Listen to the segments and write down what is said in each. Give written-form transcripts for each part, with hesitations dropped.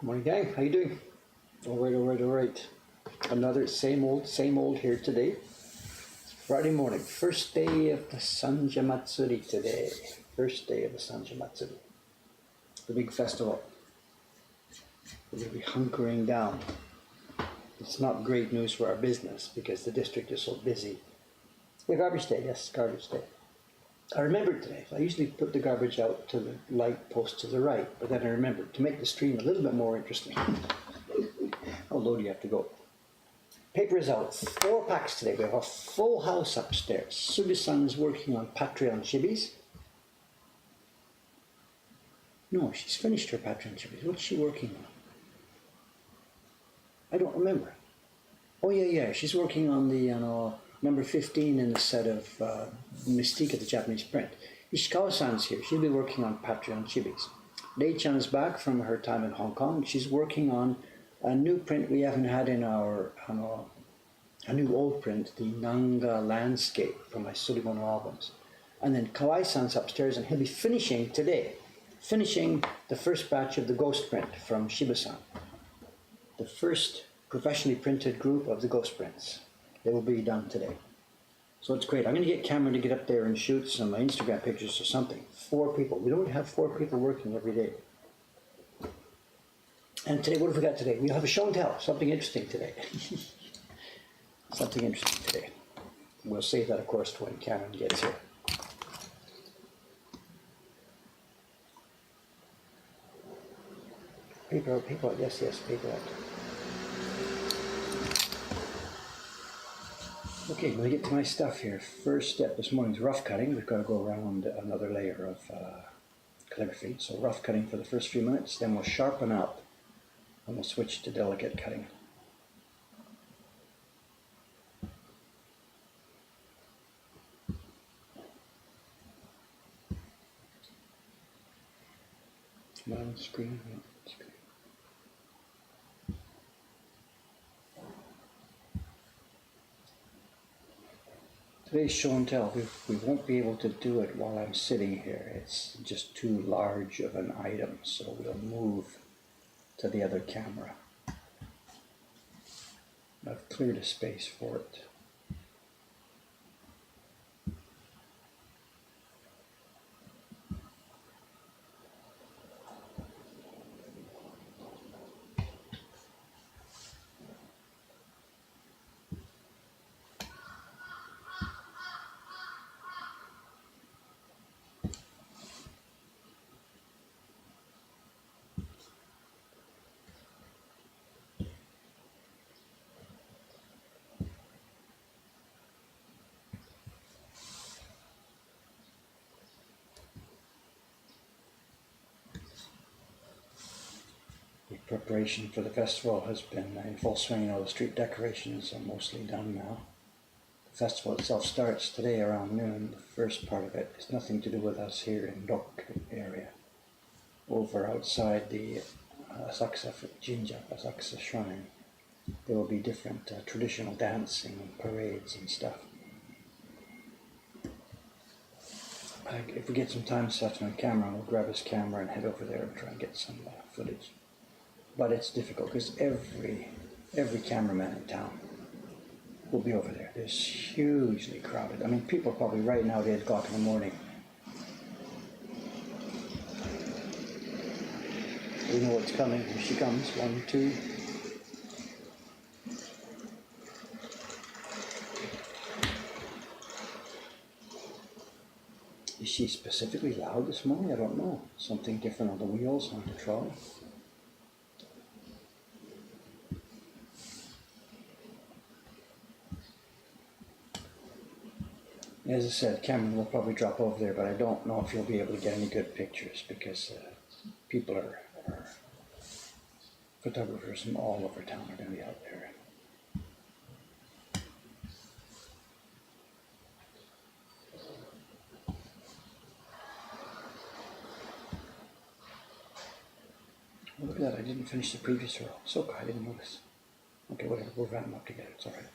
Morning, gang. How you doing? All right. Another same old here today. It's Friday morning, first day of the Sanja Matsuri today. First day of the Sanja Matsuri, the big festival. We're going to be hunkering down. It's not great news for our business because the district is so busy. Yeah, garbage day. Yes, garbage day. I remembered today. I usually put the garbage out to the light post to the right, but then I remembered to make the stream a little bit more interesting. How low do you have to go? Paper is out. 4 packs today. We have a full house upstairs. Subi-san is working on Patreon chibis. No, she's finished her Patreon chibis. What's she working on? I don't remember. Oh, yeah. She's working on the number 15 in the set of Mystique of the Japanese print. Ishikawa-san's here. She'll be working on Patreon chibis. Lei-chan is back from her time in Hong Kong. She's working on a new print we haven't had in our, a new old print, the Nanga Landscape from my Surimono albums. And then Kawai-san's upstairs, and he'll be finishing today, the first batch of the Ghost print from Shiba-san. The first professionally printed group of the Ghost prints. They will be done today. So it's great. I'm going to get Cameron to get up there and shoot some Instagram pictures or something. 4 people. We don't have 4 people working every day. And today, what have we got today? We'll have a show and tell. Something interesting today. Something interesting today. We'll save that, of course, for when Cameron gets here. Paper out. Yes, paper out. Okay, let me get to my stuff here. First step this morning is rough cutting. We've got to go around another layer of calligraphy. So rough cutting for the first few minutes, then we'll sharpen up and we'll switch to delicate cutting. Come on, screen. Today's show and tell, we won't be able to do it while I'm sitting here. It's just too large of an item, so we'll move to the other camera. I've cleared a space for it. Preparation for the festival has been in full swing. All the street decorations are mostly done now. The festival itself starts today around noon. The first part of it is nothing to do with us here in Dok area. Over outside the Asakusa Jinja, Asakusa Shrine, there will be different traditional dancing and parades and stuff. If we get some time this afternoon on camera, we'll grab his camera and head over there and try and get some footage. But it's difficult because every cameraman in town will be over there. It's hugely crowded. I mean, people are probably right now at 8 o'clock in the morning. We know what's coming. Here she comes. 1, 2. Is she specifically loud this morning? I don't know. Something different on the wheels, on the trolley. As I said, Cameron will probably drop over there, but I don't know if he'll be able to get any good pictures because people are photographers from all over town are going to be out there. Oh, look at that, I didn't finish the previous row. So I didn't notice. Okay, whatever, we'll round them up together, it's alright.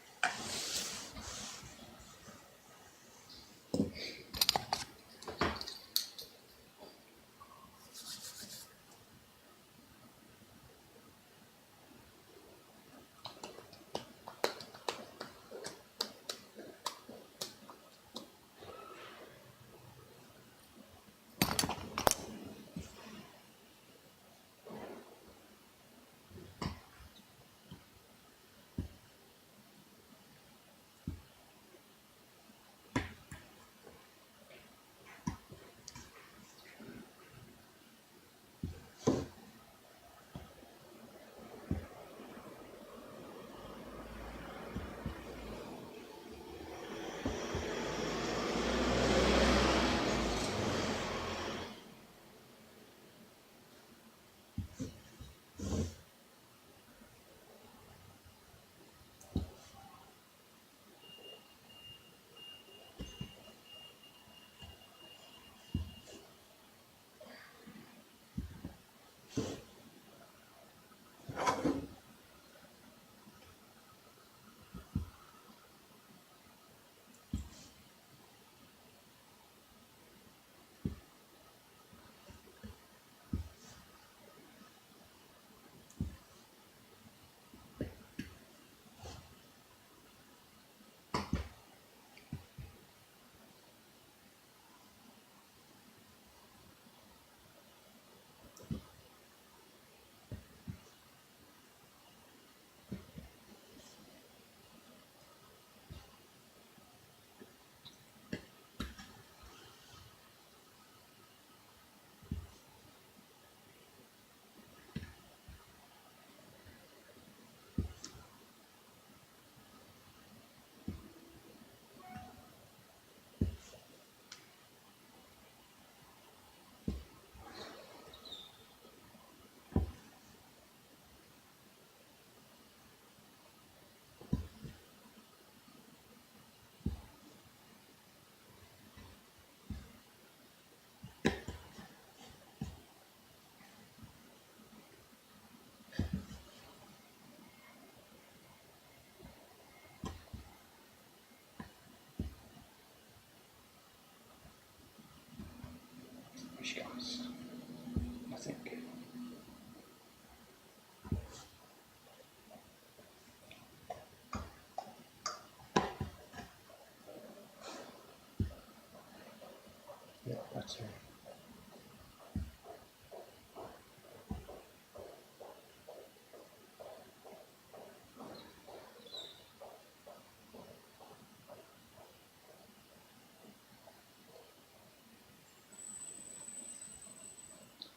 that's her.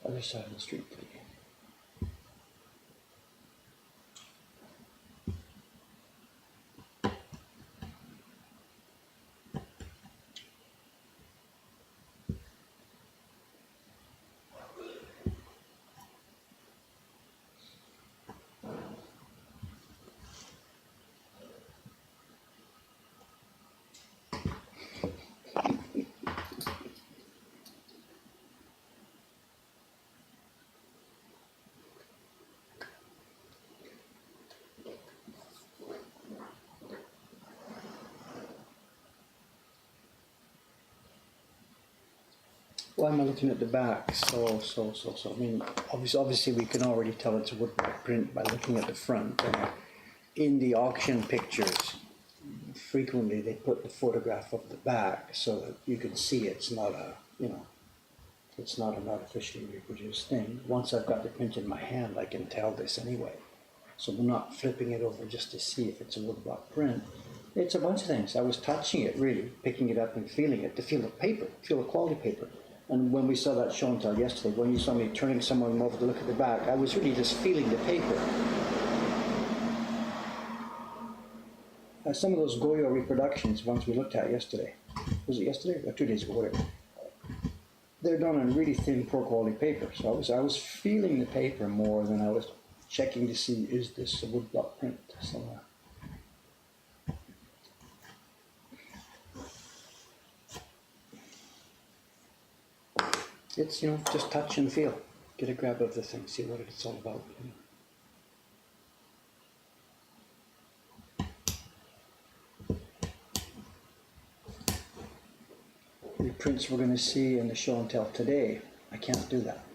Other side of the street, please. Why am I looking at the back? So. I mean, obviously we can already tell it's a woodblock print by looking at the front. In the auction pictures, frequently they put the photograph of the back so that you can see it's not a, it's not an artificially reproduced thing. Once I've got the print in my hand, I can tell this anyway. So we're not flipping it over just to see if it's a woodblock print. It's a bunch of things. I was touching it, really, picking it up and feeling it, to feel the paper, feel the quality paper. And when we saw that show and tell yesterday, when you saw me turning someone over to look at the back, I was really just feeling the paper. Some of those Goyo reproductions, ones we looked at yesterday, was it yesterday or 2 days ago, whatever? They're done on really thin, poor quality paper. So I was feeling the paper more than I was checking to see, is this a woodblock print somewhere? It's, just touch and feel. Get a grab of the thing, see what it's all about. The prints we're going to see in the show and tell today, I can't do that.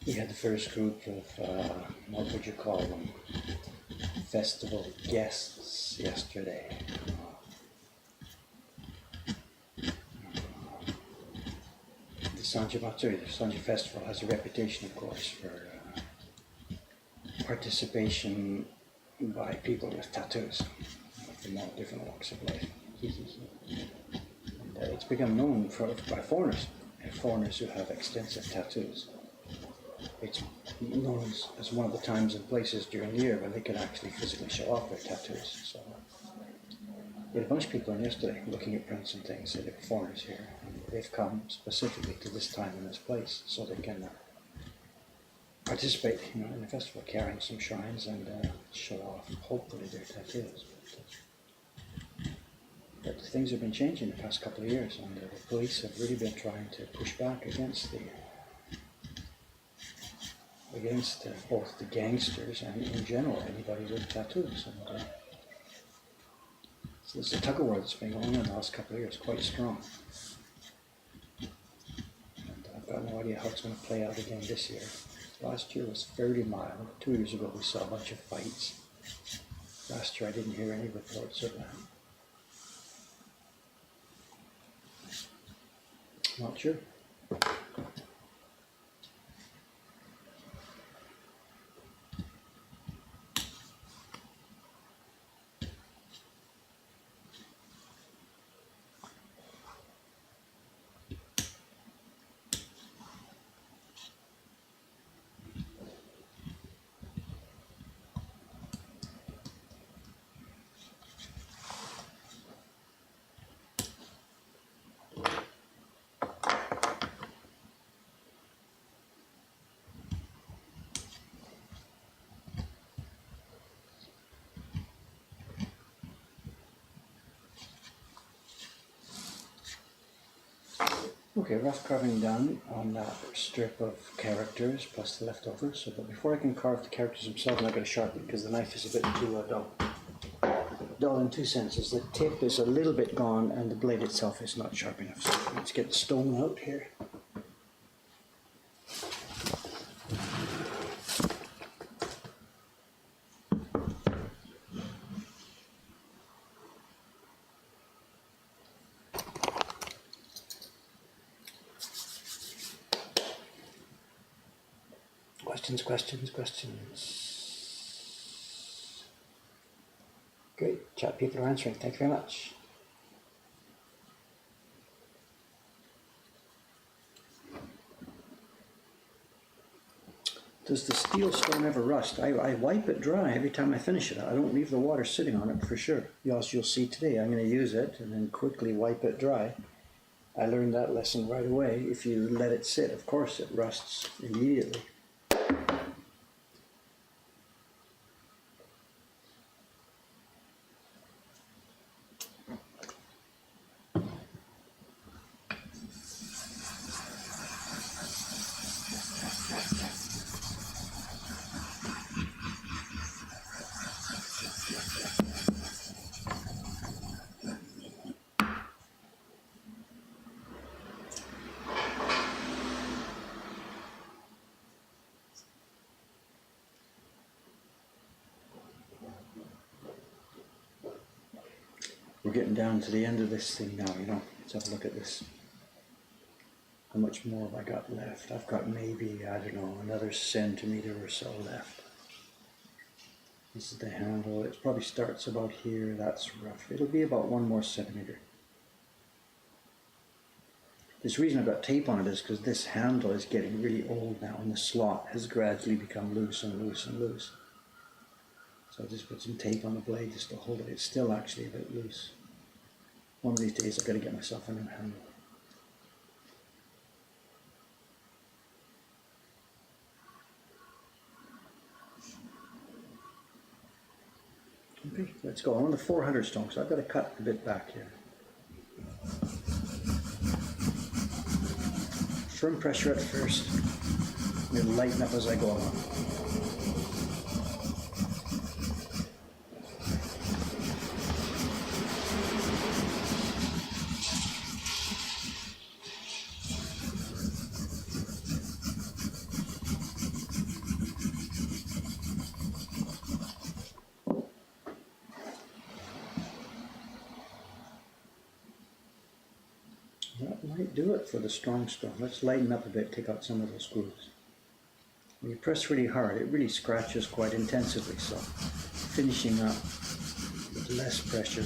We had the first group of, what would you call them, festival guests yesterday. The Sanji Festival has a reputation, of course, for participation by people with tattoos from all different walks of life. And it's become known by foreigners who have extensive tattoos. It's known as one of the times and places during the year when they can actually physically show off their tattoos. So we had a bunch of people in yesterday looking at prints and things, so there were foreigners here, and they've come specifically to this time and this place so they can participate, in the festival, carrying some shrines and show off, hopefully, their tattoos. But things have been changing the past couple of years, and the police have really been trying to push back against both the gangsters and, in general, anybody with tattoos. And so there's a tug-of-war that's been going on in the last couple of years, quite strong. And I've got no idea how it's going to play out again this year. Last year was fairly mild. 2 years ago we saw a bunch of fights. Last year I didn't hear any reports of that. Not sure. Okay, rough carving done on that strip of characters plus the leftovers. But before I can carve the characters themselves, I've got to sharpen because the knife is a bit too dull. Dull in two senses. The tip is a little bit gone and the blade itself is not sharp enough. So let's get the stone out here. Questions. Great, chat people are answering. Thank you very much. Does the steel stone ever rust? I wipe it dry every time I finish it. I don't leave the water sitting on it for sure. As you'll see today, I'm going to use it and then quickly wipe it dry. I learned that lesson right away. If you let it sit, of course it rusts immediately. We're getting down to the end of this thing now, Let's have a look at this. How much more have I got left? I've got maybe, I don't know, another centimeter or so left. This is the handle. It probably starts about here. That's rough. It'll be about 1 more centimeter. This reason I've got tape on it is because this handle is getting really old now and the slot has gradually become loose and loose and loose. So I just put some tape on the blade just to hold it. It's still actually a bit loose. One of these days I've got to get myself a new handle. Okay, let's go. I'm on the 400 stone, so I've got to cut a bit back here. Firm pressure at first, and then lighten up as I go along. do it for the strong stone. Let's lighten up a bit, take out some of those grooves. When you press really hard, it really scratches quite intensively, so finishing up with less pressure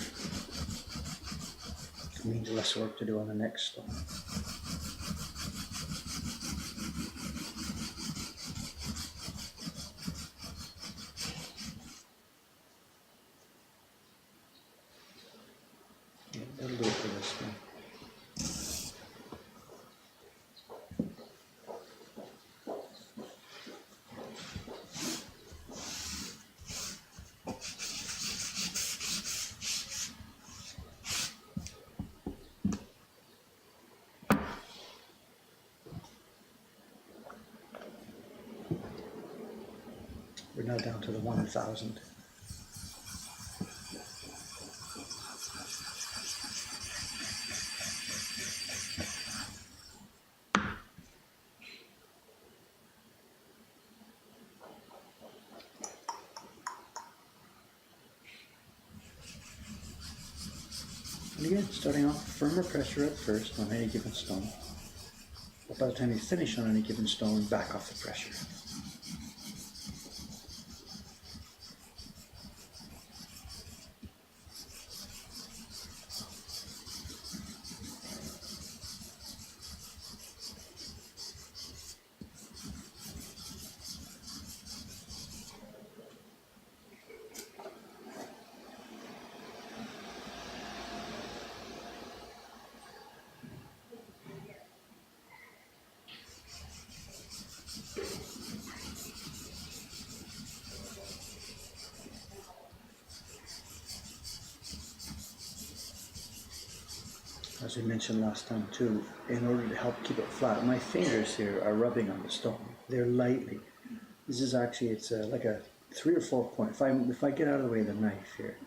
means less work to do on the next stone. Yeah, that'll do it for this one. We're now down to the 1000. And again, starting off firmer pressure at first on any given stone. But by the time you finish on any given stone, back off the pressure. As we mentioned last time too, in order to help keep it flat, my fingers here are rubbing on the stone. They're lightly. This is actually, it's like a 3 or 4 point. If I get out of the way of the knife here,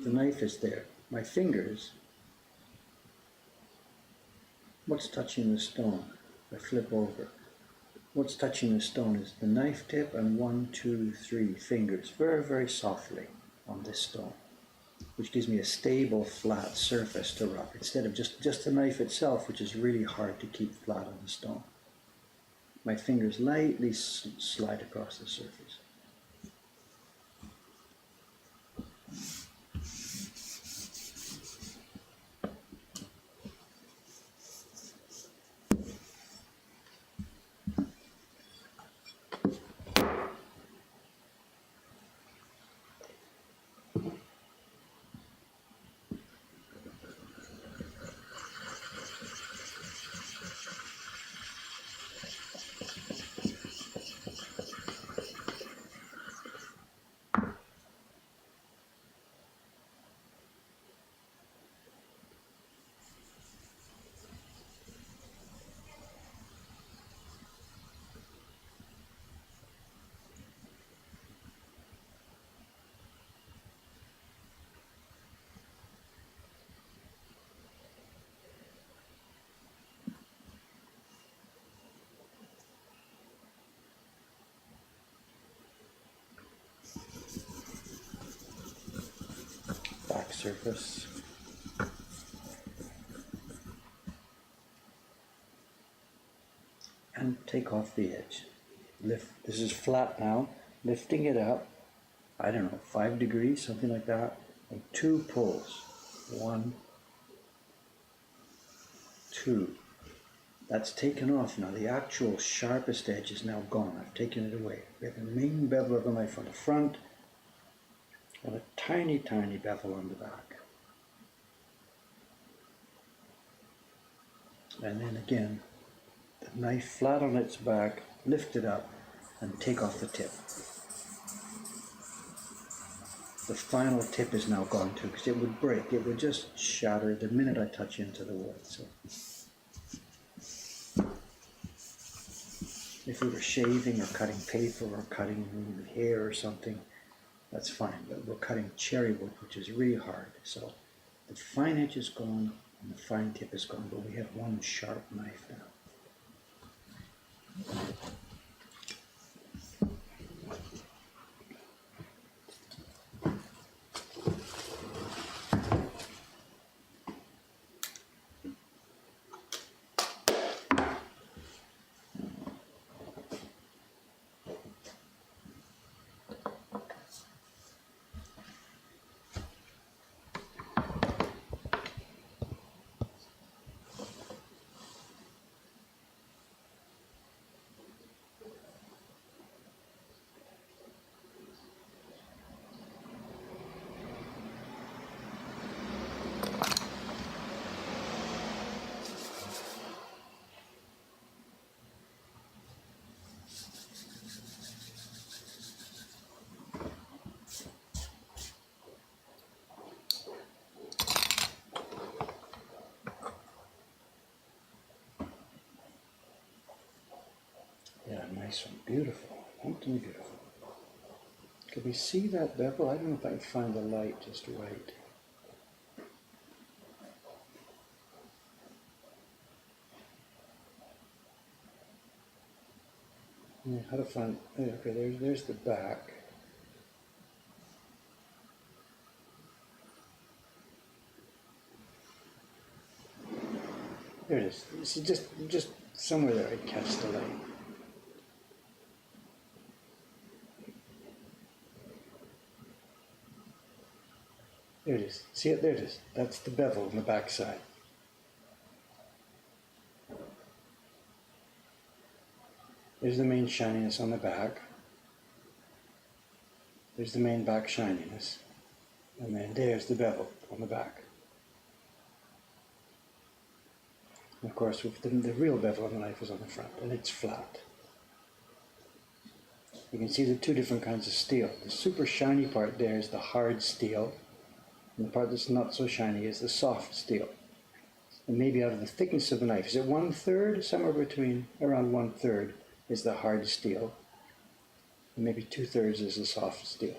the knife is there. My fingers, what's touching the stone? If I flip over, what's touching the stone is the knife tip and 1, 2, 3 fingers, very, very softly on this stone, which gives me a stable, flat surface to rub, instead of just the knife itself, which is really hard to keep flat on the stone. My fingers lightly slide across the surface. Back surface. And take off the edge. Lift. This is flat now. Lifting it up, I don't know, 5 degrees, something like that. And 2 pulls. 1, 2. That's taken off now. The actual sharpest edge is now gone. I've taken it away. We have the main bevel of the knife on the front and a tiny, tiny bevel on the back. And then again, the knife flat on its back, lift it up and take off the tip. The final tip is now gone too, because it would break. It would just shatter the minute I touch into the wood. So if we were shaving or cutting paper or cutting hair or something, that's fine. But we're cutting cherry wood, which is really hard. So the fine edge is gone and the fine tip is gone, but we have one sharp knife now. nice one. Beautiful. Something beautiful. Can we see that bevel? I don't know if I can find the light just right. Yeah, how to find, okay, there's the back. There it is. See, just somewhere there I catch the light. There it is. See it? There it is. That's the bevel on the back side. There's the main shininess on the back. There's the main back shininess. And then there's the bevel on the back. And of course, with the real bevel on the knife is on the front, and it's flat. You can see the two different kinds of steel. The super shiny part there is the hard steel, and the part that's not so shiny is the soft steel. And maybe out of the thickness of the knife, is it 1/3? Somewhere between around 1/3 is the hard steel, and maybe 2/3 is the soft steel.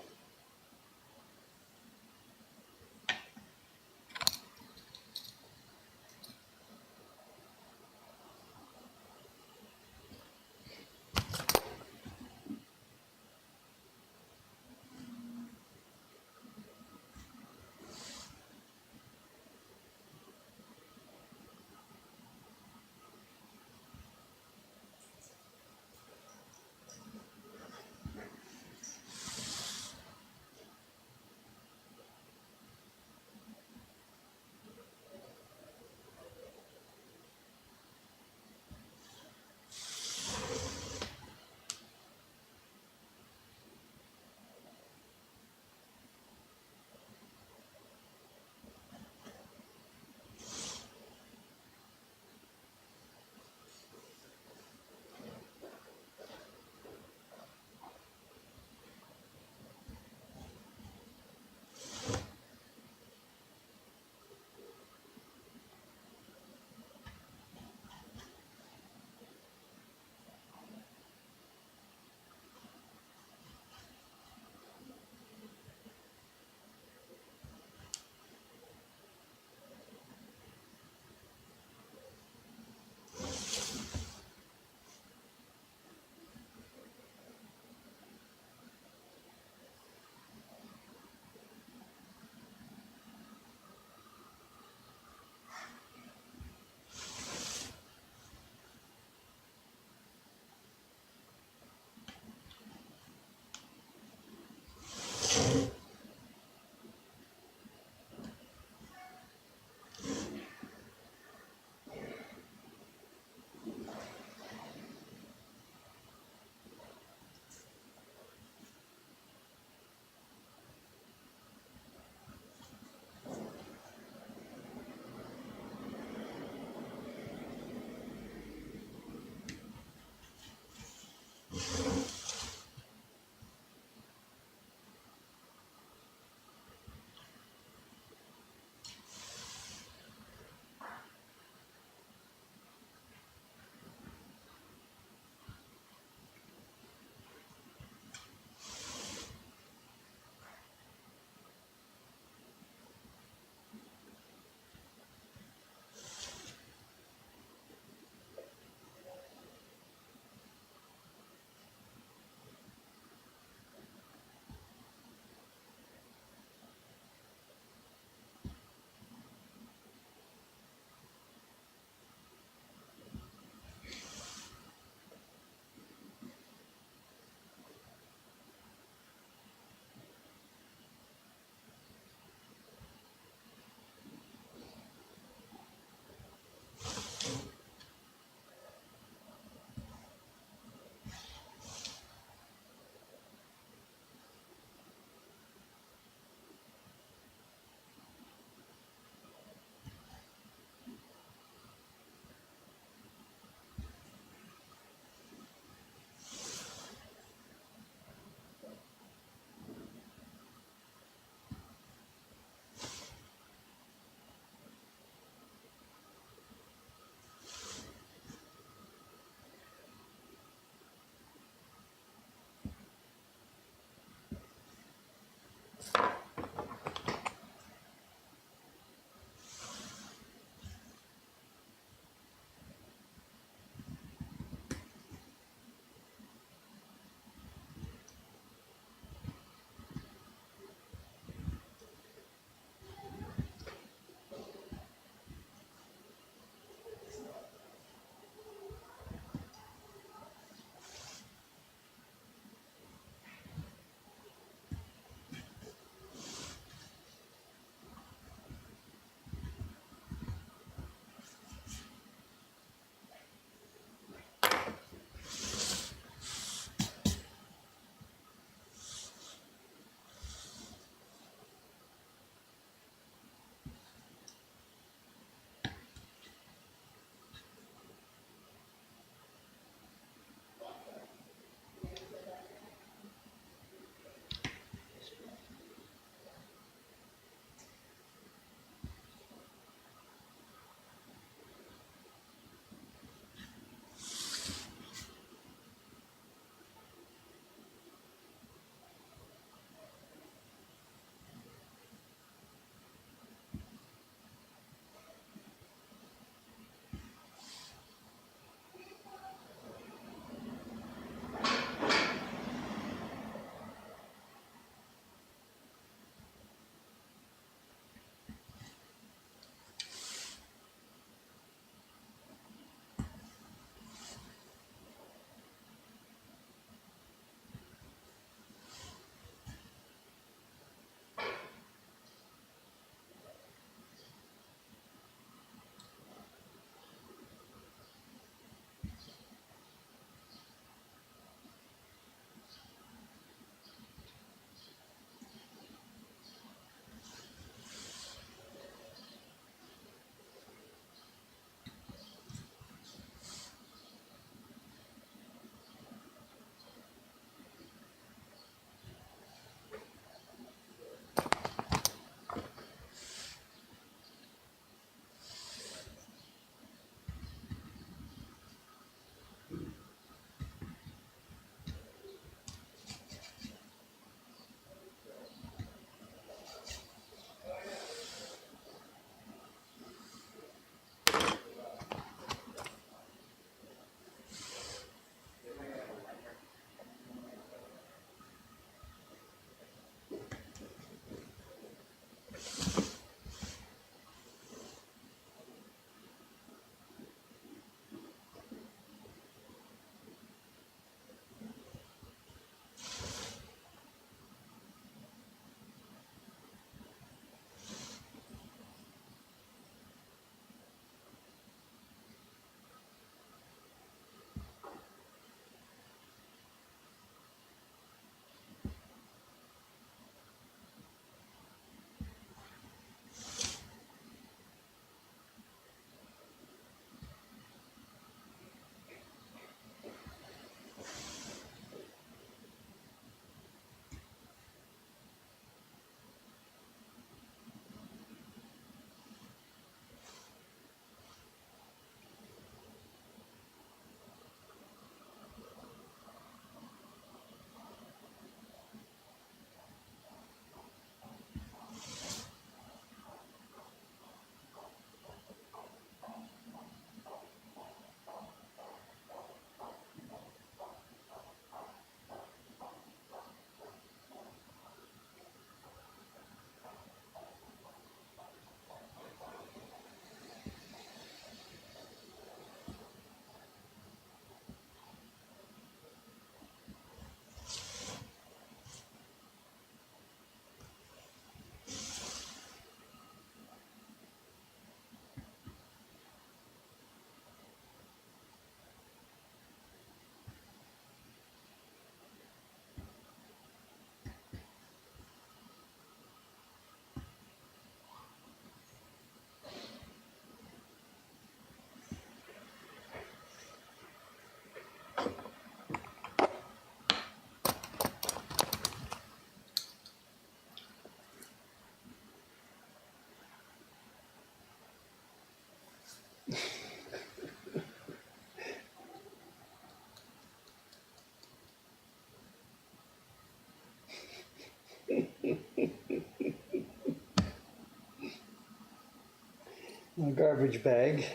garbage bag.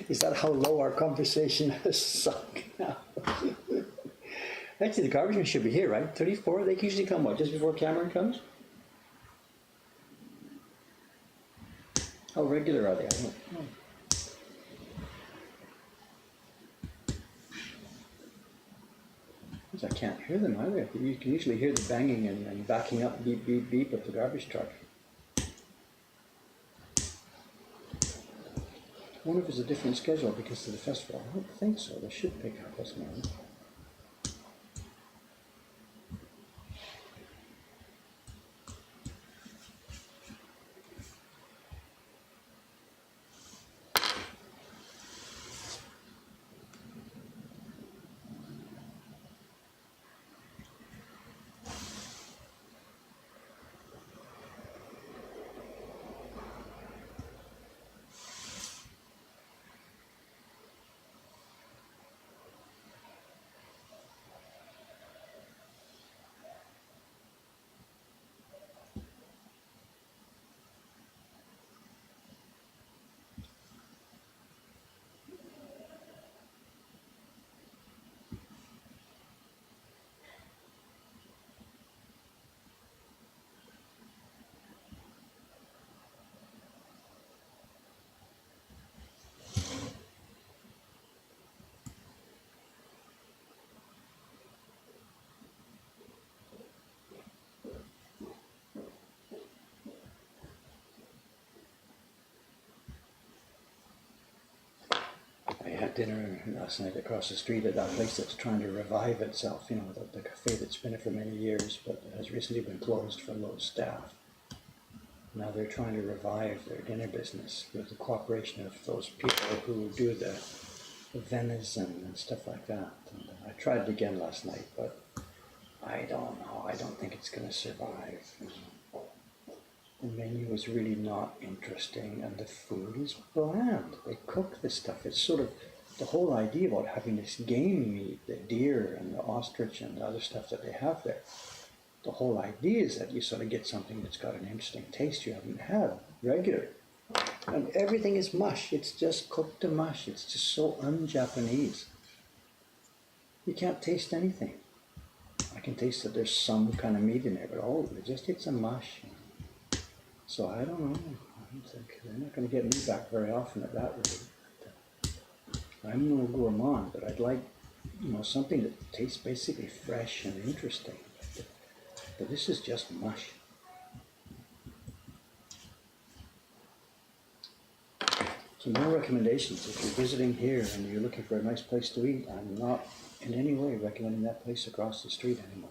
Is that how low our conversation has sunk now? Actually, the garbage men should be here, right? 34, they usually come, what, just before Cameron comes? How regular are they? I don't know. I can't hear them either. You can usually hear the banging and backing up, beep, beep, beep of the garbage truck. I wonder if it's a different schedule because of the festival. I don't think so. They should pick up this morning. I had dinner last night across the street at that place that's trying to revive itself, you know, the cafe that's been there for many years but has recently been closed for low staff. Now they're trying to revive their dinner business with the cooperation of those people who do the venison and stuff like that. And I tried it again last night, but I don't know. I don't think it's going to survive. The menu is really not interesting, and the food is bland. They cook this stuff. It's sort of the whole idea about having this game meat, the deer and the ostrich and the other stuff that they have there. The whole idea is that you sort of get something that's got an interesting taste you haven't had regular. And everything is mush. It's just cooked to mush. It's just so un-Japanese. You can't taste anything. I can taste that there's some kind of meat in there, but it's a mush. So I don't know. I think they're not going to get me back very often at that rate. I'm no gourmand, but I'd like, you know, something that tastes basically fresh and interesting. But this is just mush. So more recommendations. If you're visiting here and you're looking for a nice place to eat, I'm not in any way recommending that place across the street anymore.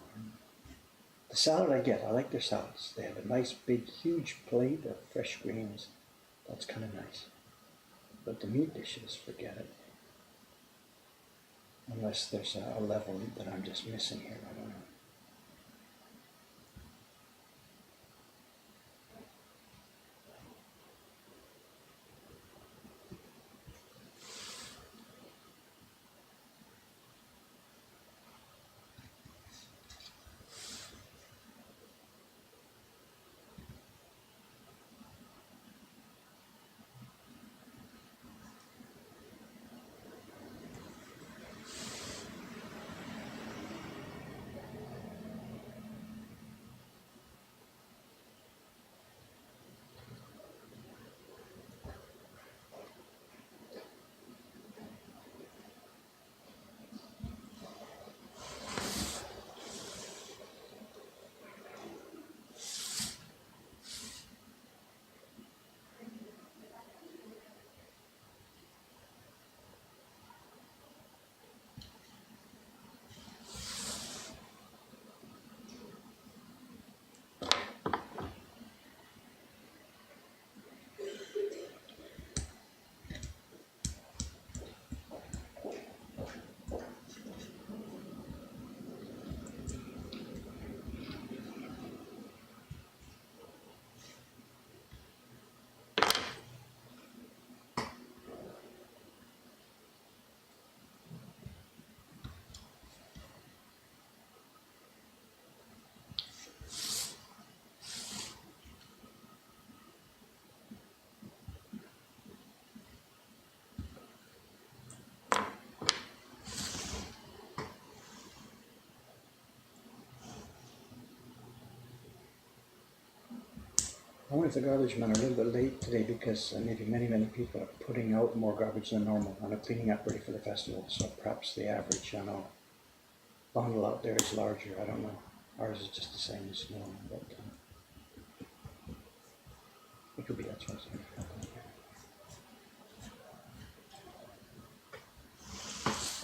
The salad I get, I like their salads. They have a nice big huge plate of fresh greens. That's kind of nice. But the meat dishes, forget it. Unless there's a level that I'm just missing here, I don't know. I wonder if the garbage men are a little bit late today because maybe many people are putting out more garbage than normal and are cleaning up ready for the festival. So perhaps the average, bundle out there is larger. I don't know. Ours is just the same as normal, but it could be that choice.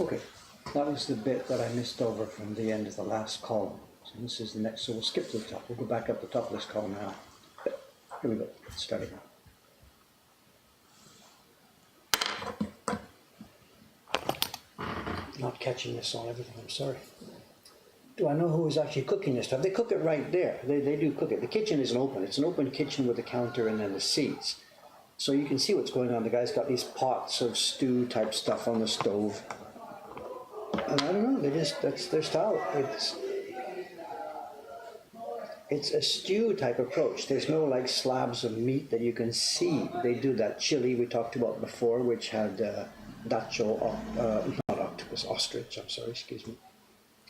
Okay, that was the bit that I missed over from the end of the last column. So this is the next, so we'll skip to the top. We'll go back up the top of this column now. Here we go, starting now. Not catching this on everything, I'm sorry. Do I know who is actually cooking this stuff? They cook it right there. They do cook it. The kitchen isn't open. It's an open kitchen with a counter and then the seats. So you can see what's going on. The guy's got these pots of stew type stuff on the stove. And I don't know, that's their style. It's a stew type approach. There's no like slabs of meat that you can see. They do that chili we talked about before, which had not octopus, ostrich, I'm sorry, excuse me.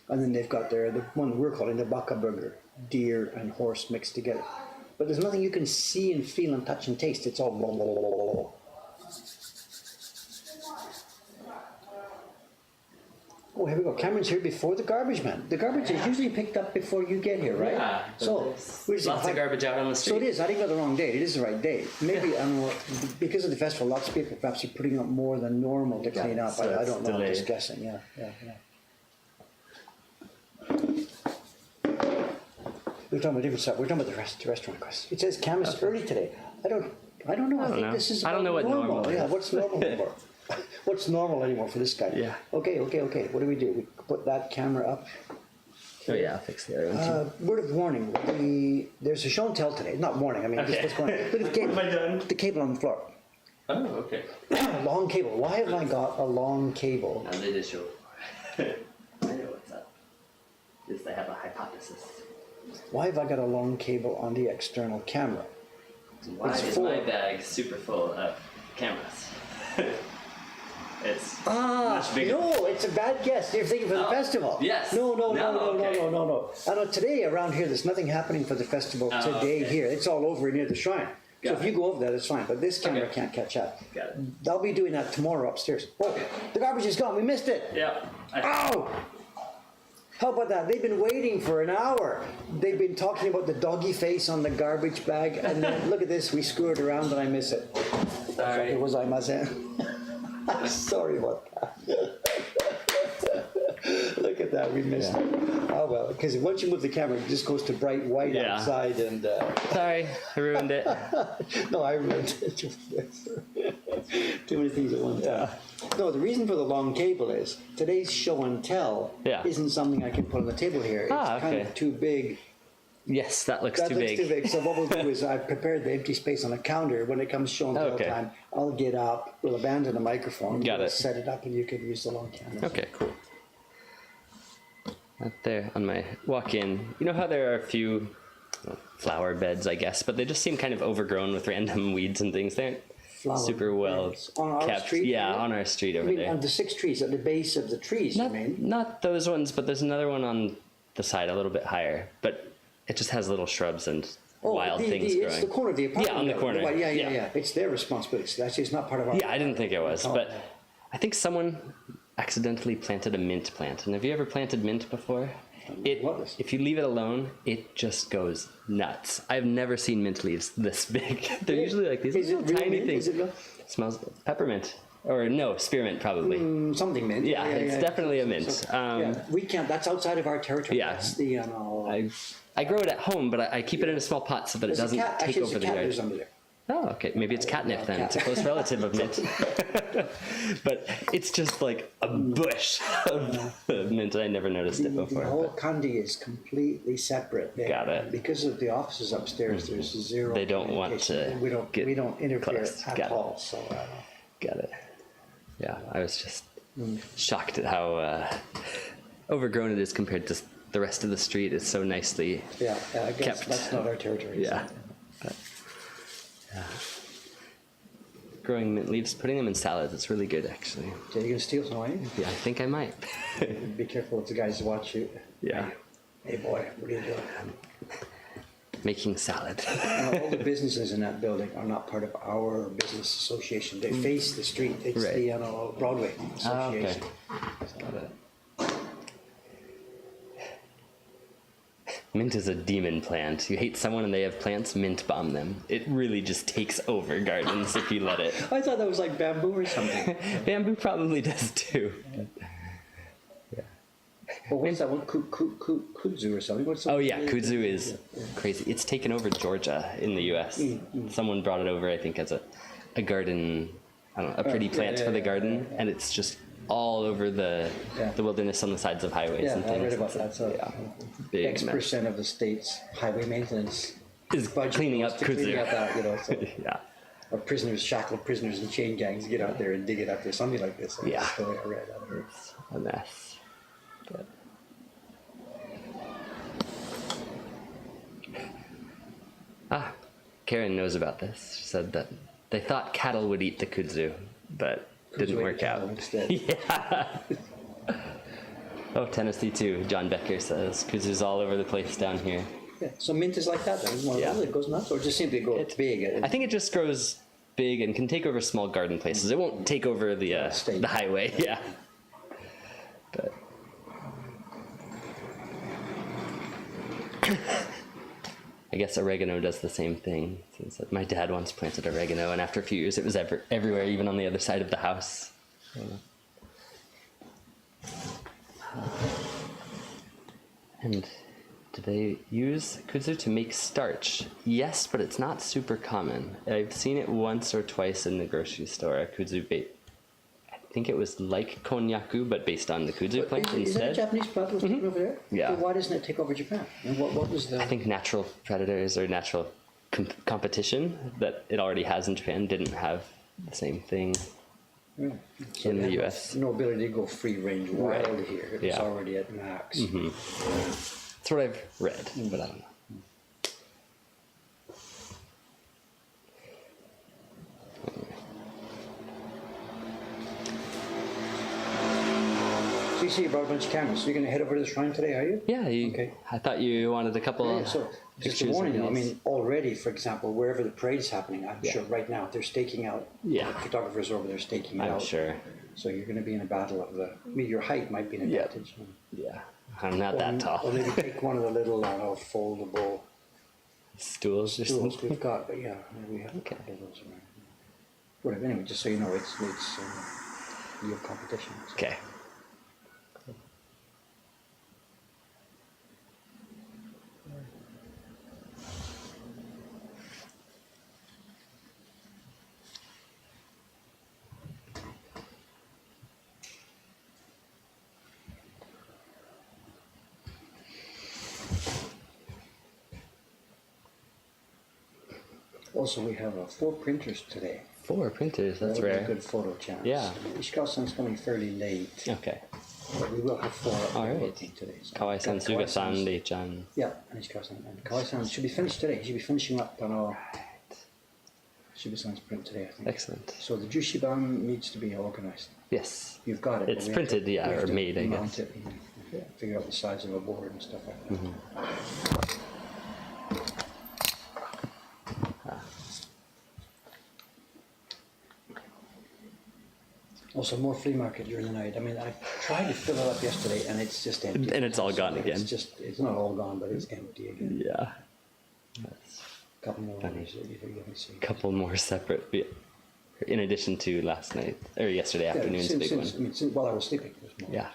And then they've got the one we're calling the baka burger, deer and horse mixed together. But there's nothing you can see and feel and touch and taste. It's all blah, blah, blah, blah, blah. Oh, here we go. Cameron's here before the garbage man. The garbage is usually picked up before you get here, right? Yeah. So lots of garbage out on the street. So it is. I think about the wrong date. It is the right date. Maybe I don't know. Because of the festival, lots of people perhaps are putting up more than normal to clean up. So I don't know. Delayed. I'm just guessing. Yeah. We're talking about different stuff. We're talking about the restaurant quest. It says Cam is early today. I don't know. I think this is. I don't know what normal is. Yeah. What's normal anymore? What's normal anymore for this guy? Yeah. Okay. What do? We put that camera up. Oh yeah, I'll fix the other one too. Word of warning. There's a show and tell today. Not warning. I mean, Okay. what's going on? Look at the cable. What have I done? The cable on the floor. Oh, okay. Long cable. Why have I got a long cable? Now they just show. I know what's up. Just I have a hypothesis. Why have I got a long cable on the external camera? Why is my bag super full of cameras? It's much bigger. No, it's a bad guess. You're thinking for the festival. Yes. No. Okay. I know today around here, there's nothing happening for the festival today here. It's all over near the shrine. So if you go over there, that's fine. But this camera can't catch up. Got it. They'll be doing that tomorrow upstairs. Oh, the garbage is gone. We missed it. Yeah. Oh! How about that? They've been waiting for an hour. They've been talking about the doggy face on the garbage bag, and then look at this. We screwed around and I miss it. Sorry. Was I I'm sorry about that. Look at that. We missed it. Oh well, because once you move the camera, it just goes to bright white outside, and. Sorry, I ruined it. No, I ruined it. Too many things at one time. No, the reason for the long cable is today's show and tell isn't something I can put on the table here. It's kind of too big. Yes, that looks too big. So what we'll do is I've prepared the empty space on the counter. When it comes show and tell time, I'll get up, we'll abandon the microphone, set it up, and you can use the long camera. Okay, cool. Out there on my walk-in, you know how there are a few flower beds, I guess, but they just seem kind of overgrown with random weeds and things. They aren't super well on our kept. Street, yeah, on our street over there. And the 6 trees at the base of the trees, you mean? Not those ones, but there's another one on the side a little bit higher. But it just has little shrubs and wild things growing. It's the corner of the apartment. Yeah, on the corner. Yeah. It's their responsibility. Actually, it's not part of our... Yeah, I didn't think it was, but I think someone accidentally planted a mint plant. And have you ever planted mint before? If you leave it alone, it just goes nuts. I've never seen mint leaves this big. They're usually like these little tiny things. It smells peppermint. Or no, spearmint probably. Something mint. Yeah, it's definitely a mint. We can't. That's outside of our territory. Yeah. That's the. I grow it at home, but I keep it in a small pot so that it doesn't take over the yard. Under there. Oh, okay. Maybe it's catnip then. It's a close relative of mint. But it's just like a bush of mint. I never noticed it before. The whole kandi is completely separate. Got it. Because of the offices upstairs, there's zero. They don't want to. We don't interfere at all. So. Got it. Yeah, I was just shocked at how overgrown it is compared to the rest of the street. It's so nicely I guess kept. That's not our territory. Yeah. Growing mint leaves, putting them in salads, it's really good actually. So you gonna steal some, are you? Yeah, I think I might. Be careful if the guys watch you. Yeah. Hey boy, what are you doing? making salad. All the businesses in that building are not part of our business association. They face the street. It's Right. the Broadway Association. Got it. Mint is a demon plant. You hate someone and they have plants, mint bomb them. It really just takes over gardens if you let it. I thought that was like bamboo or something. Bamboo probably does too. Well, what's that one? Kudzu or something? What's Oh yeah, kudzu is crazy. It's taken over Georgia in the U.S. Someone brought it over, I think, as a garden, I don't know, a pretty plant for the garden, and it's just all over the wilderness on the sides of highways Yeah, and I things. read about that. So Big X% of the state's highway maintenance is budget cleaning goes up to cleaning kudzu. up that, So. Yeah. Or prisoners, shackled prisoners and chain gangs get out there and dig it up there, something like this. Yeah. That's the way I read. I heard. It's a mess. But Karen knows about this. She said that they thought cattle would eat the kudzu, but didn't ate work cattle out. instead. Yeah. Oh, Tennessee too. John Becker says kudzu's all over the place down here. Yeah. So mint is like that. Then. Yeah. It goes nuts, or just simply go big. I think it just grows big and can take over small garden places. It won't take over the highway. Yeah. But I guess oregano does the same thing. Since that my dad once planted oregano, and after a few years, it was everywhere, even on the other side of the house. And do they use kudzu to make starch? Yes, but it's not super common. I've seen it once or twice in the grocery store. A kudzu bait. I think it was like konnyaku, but based on the kudzu plant Is that a instead. Japanese plant was taken over there? Yeah. So why doesn't it take over Japan? And what was the? I think natural predators or natural competition that it already has in Japan didn't have the same thing So in they the had US. no ability to go free range wild Right. here. It was Yeah. already at max. That's what I've read, but I don't know. So you see, you brought a bunch of cameras. So you're going to head over to the shrine today, are you? Yeah, Okay. I thought you wanted a couple Yeah, so just a pictures warning, of though, I these. mean, already, for example, wherever the parade's happening, I'm sure right now they're staking out. Yeah. The photographers over there staking it I'm out. sure. So you're going to be in a battle of the. I mean, your height might be an Yeah. advantage. Yeah, I'm not that tall. Or maybe take one of the little foldable Stools or tools something. we've got. But yeah, we have Okay. a couple of those around. Whatever. Anyway, just so you know, it's your competition. So. Okay. Also, we have 4 printers today. 4 printers, that's That'll be a rare. good photo chance. Yeah. Ishikawa-san's coming fairly late. Okay. But we will have 4 All right. working today. So Kawai-san, got Suga-san, Kawai-san's- Dei-chan. Yeah, and Ishikawa-san. And Kawai-san should be finished today. He should be finishing up on our Suga-san's print today, I think. Excellent. So the Jushiban needs to be organized. Yes. You've got it. but It's we have printed, to- yeah, we have or to made, I mount guess. it and figure out the size of a board and stuff like that. Mm-hmm. Also, more flea market during the night. I mean, I tried to fill it up yesterday, and it's just empty. And it's all gone again. It's not all gone, but it's empty again. Yeah. That's A couple more orders that you can see. a couple more separate, in addition to last night, or yesterday afternoon's big one. I mean, since while I was sleeping. There's more. Yeah.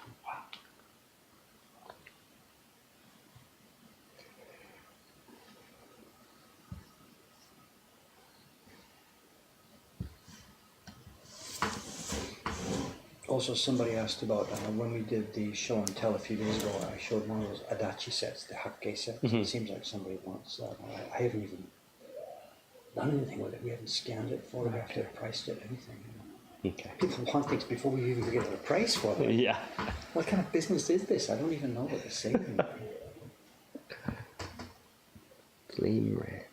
Also, somebody asked about when we did the show and tell a few days ago. I showed one of those Adachi sets, the Hakkei sets. It seems like somebody wants that. I haven't even done anything with it. We haven't scanned it, photographed it, priced it, anything. Okay. People want things before we even get a price for them. Yeah. What kind of business is this? I don't even know what to say. Flame red.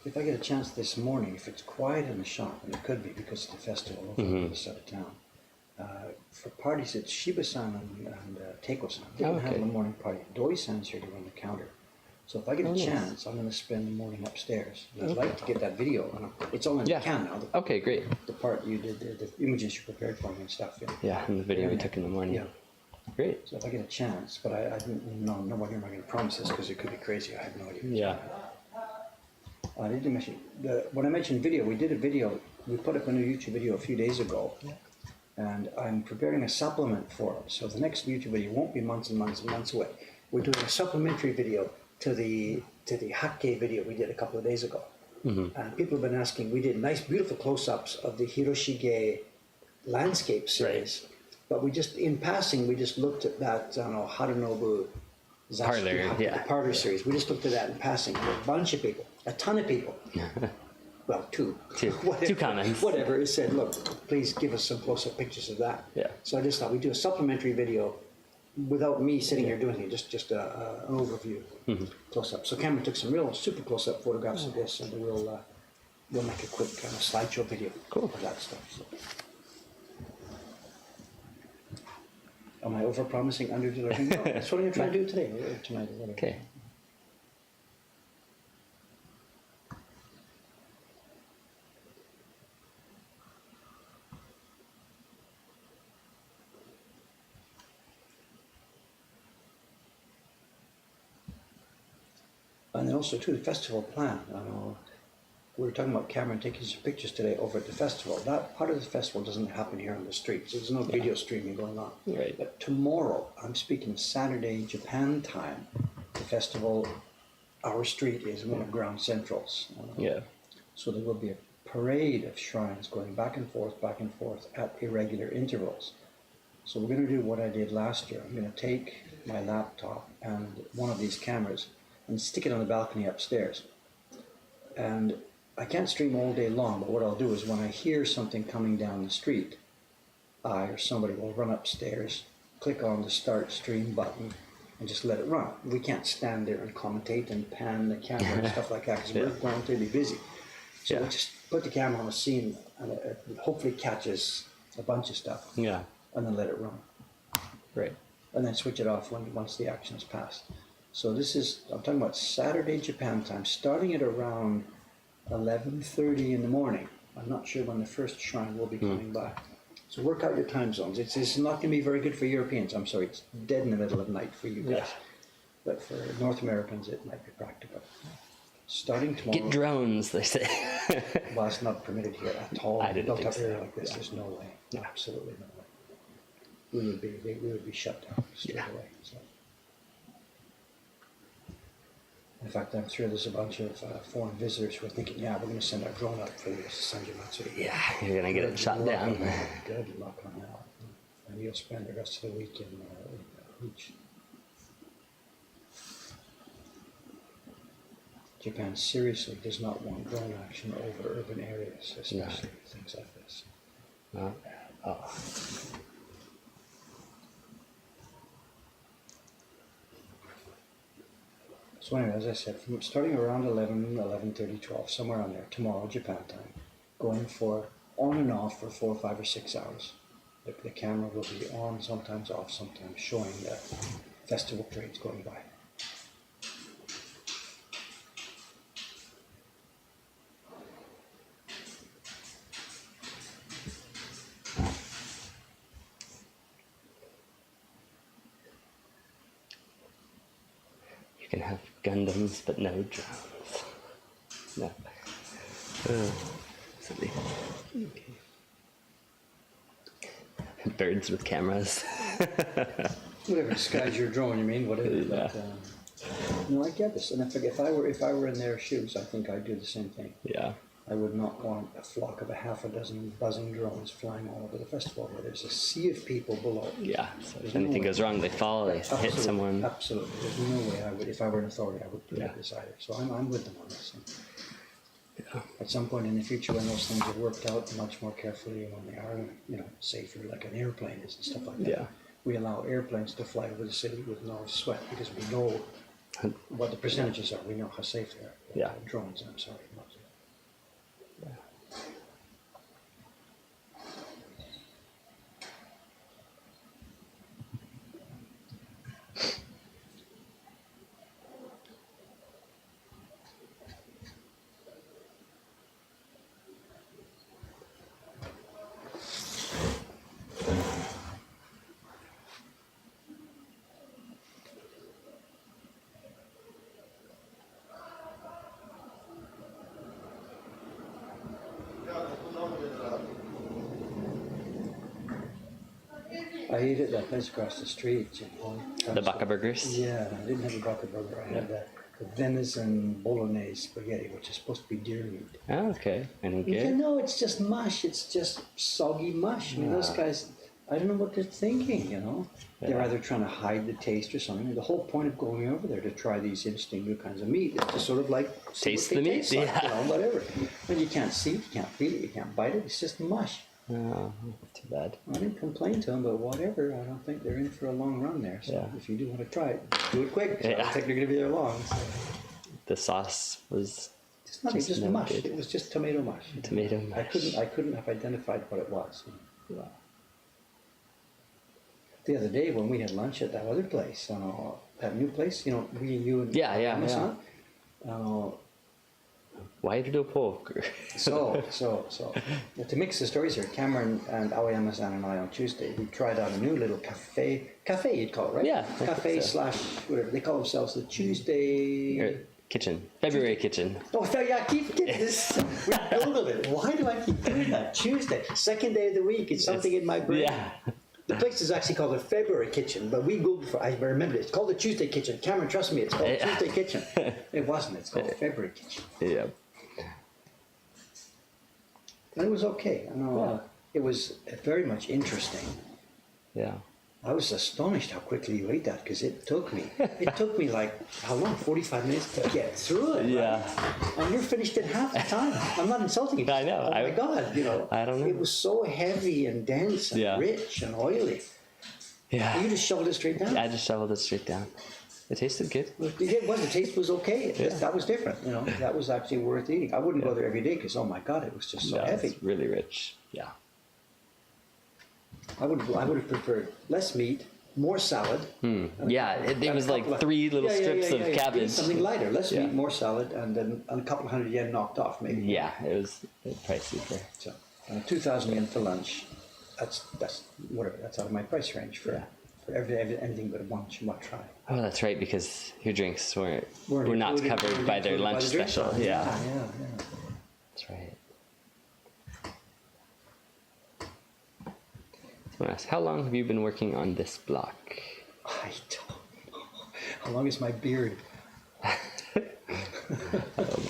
If I get a chance this morning, if it's quiet in the shop, and it could be because of the festival over on the other side of town, for parties, it's Shiba-san and Teiko-san. They can have a morning party. Doi-san's here to run the counter. So if I get a chance, I'm going to spend the morning upstairs. I'd like to get that video. It's all in the can now. Okay, great. The part you did, the images you prepared for me and stuff. Yeah, and the video we took in the morning. Yeah. Great. So if I get a chance, but I didn't know, no way am I going to promise this because it could be crazy. I have no idea. Yeah. I didn't mention, when I mentioned video, we did a video, we put up a new YouTube video a few days ago. Yeah. And I'm preparing a supplement for it. So the next YouTube video won't be months and months and months away. We're doing a supplementary video to the Hakke video we did a couple of days ago. And people have been asking, we did nice, beautiful close-ups of the Hiroshige landscape series. Right. But we just, in passing, we just looked at that, Harunobu Parlor, the Parlor series. We just looked at that in passing. A bunch of people, a ton of people. Well, two comments. Whatever, it said, look, please give us some close-up pictures of that. Yeah. So I just thought we'd do a supplementary video without me sitting here doing it, just an overview close-up. So Cameron took some real super close-up photographs of this, and we'll make a quick kind of slideshow video of that stuff. So. Am I over-promising, under-delivering? No, that's what I'm going to try to do today, or tonight, or whatever. Okay. And then also, too, the festival plan. We were talking about Cameron taking some pictures today over at the festival. That part of the festival doesn't happen here on the streets. There's no video streaming going on. Right. But tomorrow, I'm speaking Saturday, Japan time, the festival, our street is one of Ground Central's. So there will be a parade of shrines going back and forth at irregular intervals. So we're going to do what I did last year. I'm going to take my laptop and one of these cameras and stick it on the balcony upstairs. And I can't stream all day long, but what I'll do is when I hear something coming down the street, I or somebody will run upstairs, click on the start stream button, and just let it run. We can't stand there and commentate and pan the camera and stuff like that because we're going to be busy. So we'll just put the camera on a scene and it hopefully catches a bunch of stuff. Yeah. And then let it run. Right. And then switch it off once the action is passed. So this is, I'm talking about Saturday Japan time, starting at around 11:30 in the morning. I'm not sure when the first shrine will be coming by. So work out your time zones. It's not going to be very good for Europeans. I'm sorry, it's dead in the middle of night for you guys. Yeah. But for North Americans, it might be practical. Starting tomorrow. Get drones, they say. Well, it's not permitted here at all. I didn't think up so. area like this, there's no way. No. Absolutely no way. We would be shut down straight away. So. In fact, I'm sure there's a bunch of foreign visitors who are thinking, we're going to send our drone up for this Sanji Matsuri. Yeah, you're going to get it shot down. Good luck on that. And you'll spend the rest of the week in Hooch. Japan seriously does not want drone action over urban areas, especially things like this. So anyway, as I said, from starting around 11:30, 12, somewhere on there, tomorrow, Japan time, going for on and off for 4, 5, or 6 hours. The camera will be on, sometimes off, sometimes showing the festival parades going by. You can have Gundams, but no drones. No. Silly. Okay. Birds with cameras. Whatever disguise your drone, you mean, whatever. Yeah. But, no, I get this. And if I were in their shoes, I think I'd do the same thing. Yeah. I would not want a flock of a half a dozen buzzing drones flying all over the festival where there's a sea of people below. Yeah, so if anything goes wrong, they fall, they hit someone. Absolutely. There's no way I would, if I were an authority, I would do this either. So I'm with them on this. And at some point in the future, when those things are worked out much more carefully and when they are, safer, like an airplane is and stuff like that, we allow airplanes to fly over the city with no sweat because we know what the percentages are. We know how safe they are. Yeah. Drones, I'm sorry. Not I ate at that place across the street. You know, The Bucka Burgers? Yeah, I didn't have a bucket burger. I had the venison bolognese spaghetti, which is supposed to be deer meat. Oh, okay. Any good? You know, it's just mush. It's just soggy mush. I mean, those guys, I don't know what they're thinking, you know. They're either trying to hide the taste or something. The whole point of going over there to try these interesting new kinds of meat is to sort of like Taste the meat, like, you know, whatever. But you can't see it, you can't feel it, you can't bite it. It's just mush. Oh, too bad. I didn't complain to them, but whatever. I don't think they're in for a long run there. So if you do want to try it, do it quick. I don't think they're going to be there long. So. The sauce was It's not just mush. Good. It was just tomato mush. Tomato mush. I couldn't have identified what it was. Wow. The other day when we had lunch at that other place, that new place, you know, you and Amazon. Why did you poke? So, to mix the stories here, Cameron and Aoi Amazon and I on Tuesday, we tried out a new little cafe you'd call it, right? Yeah. Cafe / whatever. They call themselves the Tuesday... Kitchen. February kitchen. Oh, yeah, I keep getting this. We Googled it. Why do I keep doing that? Tuesday, second day of the week. It's something in my brain. Yeah. The place is actually called the February Kitchen, but we Googled for. I remember it. It's called the Tuesday Kitchen. Cameron, trust me, it's called Tuesday Kitchen. It wasn't. It's called February Kitchen. Yeah. And it was okay. I know. It was very much interesting. Yeah. I was astonished how quickly you ate that because it took me like, how long? 45 minutes to get through it. Yeah. Right? And you're finished in half the time. I'm not insulting you. I know. Oh my God, you know. I don't know. It was so heavy and dense and rich and oily. Yeah. You just shoveled it straight down? I just shoveled it straight down. It tasted good. It was. The taste was okay. That was different. You know, that was actually worth eating. I wouldn't go there every day because, oh my God, it was just so heavy. It's really rich. Yeah. I would have preferred less meat, more salad. Yeah, it was like 3 little strips of cabbage. Something lighter, less meat, more salad, and then a couple of $100 yen knocked off, maybe. Yeah, it was pricey for. So, 2,000 yen for lunch. That's whatever. That's out of my price range for anything but lunch. What try? Oh, that's right, because your drinks were not covered by their lunch special. Yeah. That's right. How long have you been working on this block? I don't know. How long is my beard? I don't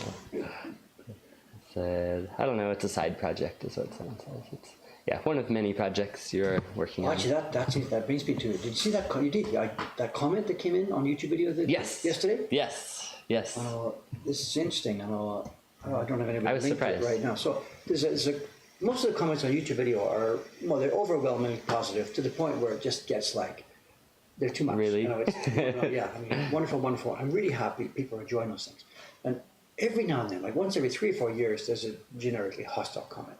know. I don't know. It's a side project, is what someone says. It's one of many projects you're working on. Actually, that brings me to it. Did you see that? You did that comment that came in on YouTube video yesterday? Yes. This is interesting. I don't have anybody. I was surprised right now. So there's a most of the comments on YouTube video are, they're overwhelmingly positive to the point where it just gets like, they're too much. Really? You know, wonderful. I'm really happy people are enjoying those things. And every now and then, like once every 3 or 4 years, there's a generically hostile comment,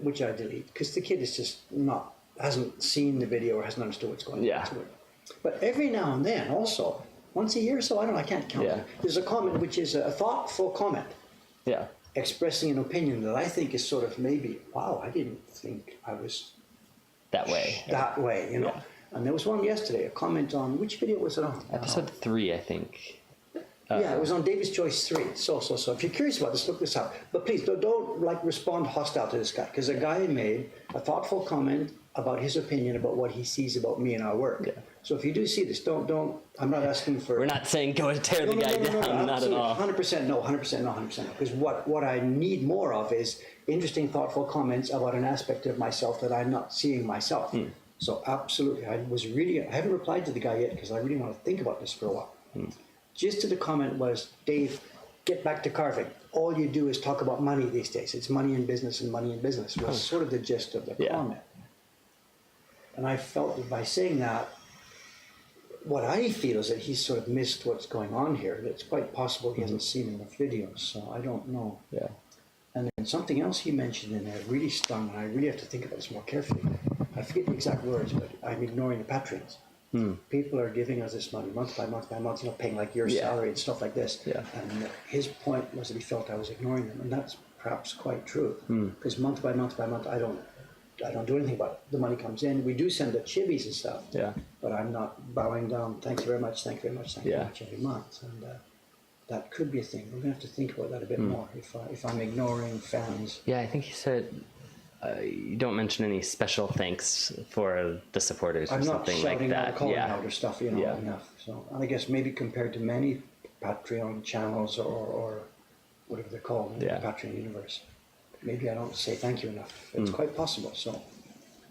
which I delete because the kid is just hasn't seen the video or hasn't understood what's going on. Yeah. But every now and then, also, once a year or so, I can't count it. There's a comment which is a thoughtful comment. Yeah. Expressing an opinion that I think is sort of maybe, wow, I didn't think I was that way. You know. Yeah. And there was one yesterday, a comment on, which video was it on? Episode 3, I think. It was on David's Choice 3. So if you're curious about this, look this up. But please don't respond hostile to this guy, because a guy made a thoughtful comment about his opinion about what he sees about me and our work. Yeah. So if you do see this, don't. I'm not asking for. We're not saying go and tear the guy down. Not at all. 100% no. 100% no. 100% no. Because what I need more of is interesting, thoughtful comments about an aspect of myself that I'm not seeing myself. So absolutely, I haven't replied to the guy yet because I really want to think about this for a while. Gist of the comment was, Dave, get back to carving. All you do is talk about money these days. It's money in business and money in business was sort of the gist of the comment. And I felt that by saying that, what I feel is that he's sort of missed what's going on here. It's quite possible he hasn't seen enough videos, so I don't know. Yeah. And then something else he mentioned in there really stung, and I really have to think about this more carefully. I forget the exact words, but I'm ignoring the patrons. People are giving us this money month by month, paying like your salary and stuff like this. Yeah. And his point was that he felt I was ignoring them, and that's perhaps quite true. Because month by month, I don't do anything about it. The money comes in. We do send the chibis and stuff. Yeah. But I'm not bowing down. Thank you very much every month. And that could be a thing. We're going to have to think about that a bit more. If I'm ignoring fans. Yeah, I think he said You don't mention any special thanks for the supporters or I'm not something like shouting out, that. calling Yeah. out or stuff, you know, Yeah. enough. So, and I guess maybe compared to many Patreon channels or whatever they're called in Yeah. the Patreon universe, maybe I don't say thank you enough. It's quite possible. So,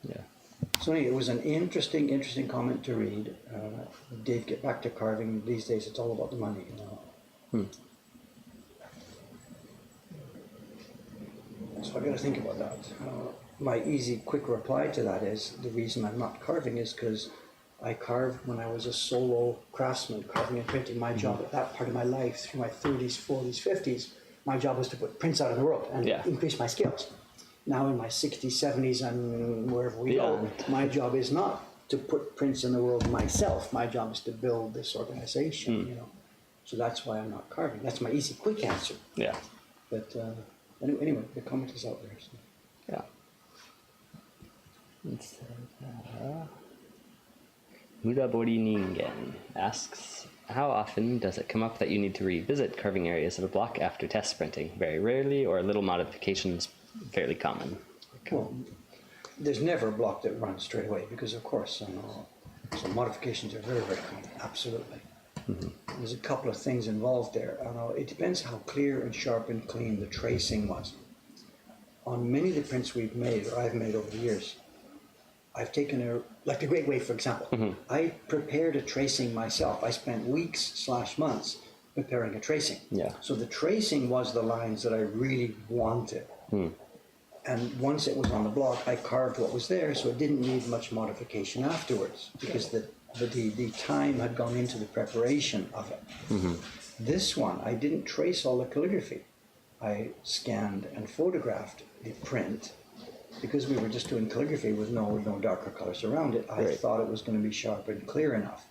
Yeah. so anyway, it was an interesting comment to read. Dave, get back to carving. These days, it's all about the money, you know. So I got to think about that. My easy, quick reply to that is the reason I'm not carving is because I carved when I was a solo craftsman, carving and printing. My job at that part of my life, through my 30s, 40s, 50s, my job was to put prints out in the world and increase my skills. Now in my 60s, 70s, and wherever we go, my job is not to put prints in the world myself. My job is to build this organization, you know. So that's why I'm not carving. That's my easy, quick answer. Yeah. But anyway, the comment is out there. So. Yeah. Murabori Ningen asks, how often does it come up that you need to revisit carving areas of a block after test printing? Very rarely, or little modifications fairly common? Well, there's never a block that runs straight away because, of course, so modifications are very, very common. Absolutely. There's a couple of things involved there. It depends how clear and sharp and clean the tracing was. On many of the prints we've made, or I've made over the years, I've taken like the Great Wave, for example. I prepared a tracing myself. I spent weeks/months preparing a tracing. Yeah. So the tracing was the lines that I really wanted. And once it was on the block, I carved what was there, so it didn't need much modification afterwards because the time had gone into the preparation of it. This one, I didn't trace all the calligraphy. I scanned and photographed the print. Because we were just doing calligraphy with no darker colors around it, I thought it was going to be sharp and clear enough.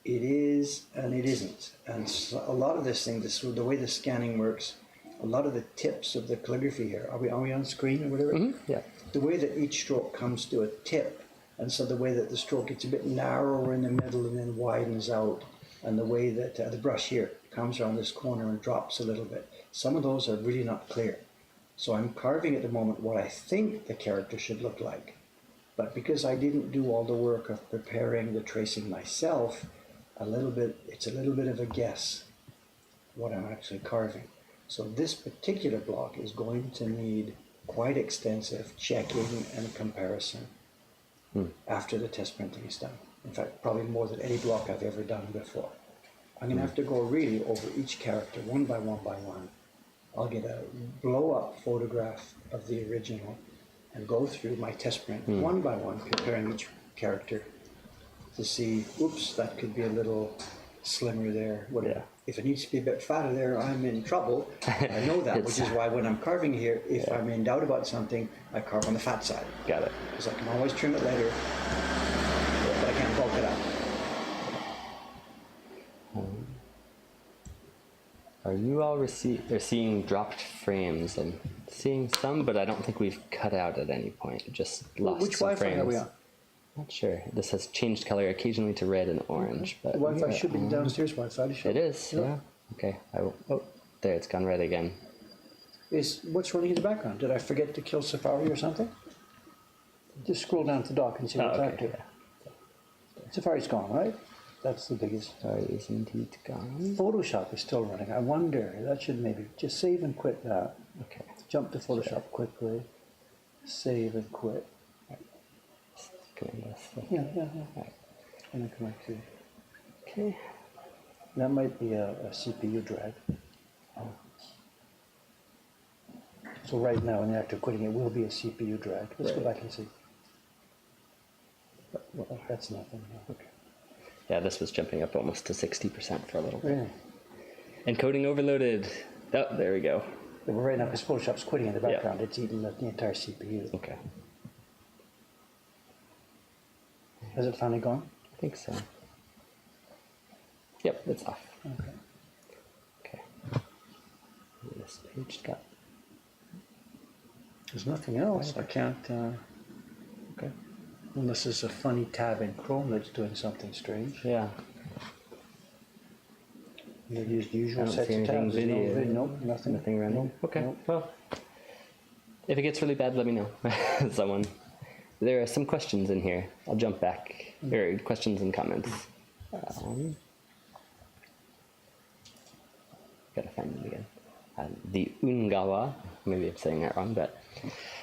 It is, and it isn't. And so a lot of this thing, the way the scanning works, a lot of the tips of the calligraphy here, are we on screen or whatever? Yeah. The way that each stroke comes to a tip, and so the way that the stroke gets a bit narrower in the middle and then widens out, and the way that the brush here comes around this corner and drops a little bit, some of those are really not clear. So I'm carving at the moment what I think the character should look like. But because I didn't do all the work of preparing the tracing myself, it's a little bit of a guess what I'm actually carving. So this particular block is going to need quite extensive checking and comparison after the test printing is done. In fact, probably more than any block I've ever done before. I'm going to have to go really over each character one by one. I'll get a blow-up photograph of the original and go through my test print one by one, comparing each character to see, oops, that could be a little slimmer there. Whatever. If it needs to be a bit fatter there, I'm in trouble. I know that, which is why when I'm carving here, if I'm in doubt about something, I carve on the fat side. Got it. Because I can always trim it later, but I can't bulk it up. Are you all seeing dropped frames? I'm seeing some, but I don't think we've cut out at any point. Just lost Which some Wi-Fi frames. are we on? Not sure. This has changed color occasionally to red and orange, but The Wi-Fi should be the downstairs Wi-Fi. it is. Yeah. Okay. Oh, there. It's gone red again. What's running in the background? Did I forget to kill Safari or something? Just scroll down to the dock and see what's active. Safari's gone, right? That's the biggest. Sorry, is indeed gone. Photoshop is still running. I wonder, that should maybe just save and quit that. Okay. Jump to Photoshop quickly. Save and quit. Yeah. Right. And then come back to. Okay. That might be a CPU drag. So right now, in the act of quitting, it will be a CPU drag. Let's go back and see. Well, that's nothing. No. Okay. Yeah, this was jumping up almost to 60% for a little bit. Really? Encoding overloaded. Oh, there we go. But right now, because Photoshop's quitting in the background, it's eating the entire CPU. Okay. Has it finally gone? I think so. Yep, it's off. Okay. Okay. This page got. There's nothing else. I can't. Okay. Unless there's a funny tab in Chrome that's doing something strange. Yeah. They used the usual I don't sets see of anything tabs. video. Nope, nothing. Nothing random. Nope, Okay. nope. Well, if it gets really bad, let me know. Someone. There are some questions in here. I'll jump back. Or questions and comments. Gotta find them again. The Ungawa, maybe I'm saying that wrong, but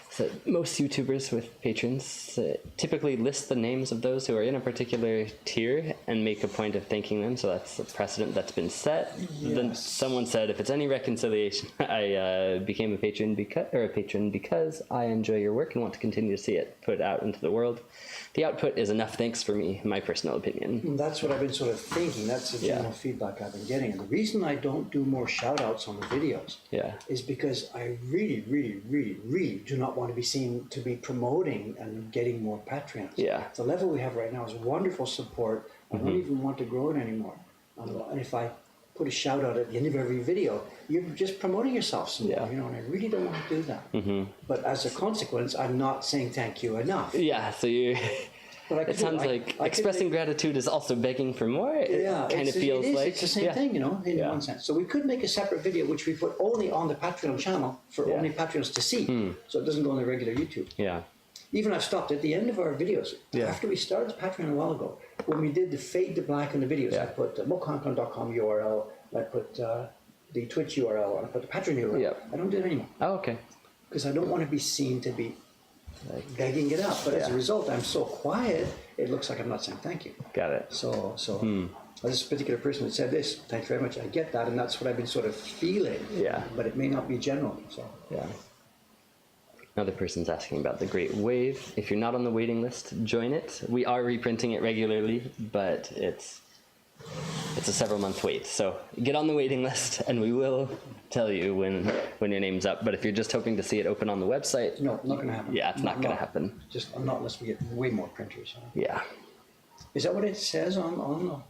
so most YouTubers with patrons typically list the names of those who are in a particular tier and make a point of thanking them. So that's a precedent that's been set. Yes. Then someone said, if it's any reconciliation, I became a patron because I enjoy your work and want to continue to see it put out into the world. The output is enough thanks for me, my personal opinion. That's what I've been sort of thinking. That's the general feedback I've been getting. And the reason I don't do more shout outs on the videos is because I really, really, really, really do not want to be seen to be promoting and getting more Patreons. Yeah. The level we have right now is wonderful support. I don't even want to grow it anymore. And if I put a shout out at the end of every video, you're just promoting yourself some more, you know, and I really don't want to do that. But as a consequence, I'm not saying thank you enough. Yeah, so you... But it sounds like expressing gratitude is also begging for more. It kind of feels like... It's the same thing, you know, in one sense. So we could make a separate video, which we put only on the Patreon channel for only Patreons to see. So it doesn't go on the regular YouTube. Yeah. Even I've stopped at the end of our videos. After we started Patreon a while ago, when we did the fade to black in the videos, I put moconcon.com URL, I put the Twitch URL, and I put the Patreon URL. I don't do it anymore. Oh, okay. Because I don't want to be seen to be begging it up. But as a result, I'm so quiet, it looks like I'm not saying thank you. Got it. So this particular person that said this, thank you very much, I get that, and that's what I've been sort of feeling. Yeah. But it may not be general. So Another person's asking about the Great Wave. If you're not on the waiting list, join it. We are reprinting it regularly, but it's a several month wait. So get on the waiting list and we will tell you when your name's up. But if you're just hoping to see it open on the website... No, not going to happen. Yeah, it's not going to happen. Just not unless we get way more printers. Yeah. Is that what it says on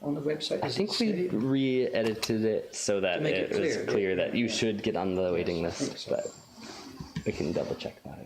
the website? I think we re-edited it so that it was clear that you should get on the waiting list. So. But we can double check that again.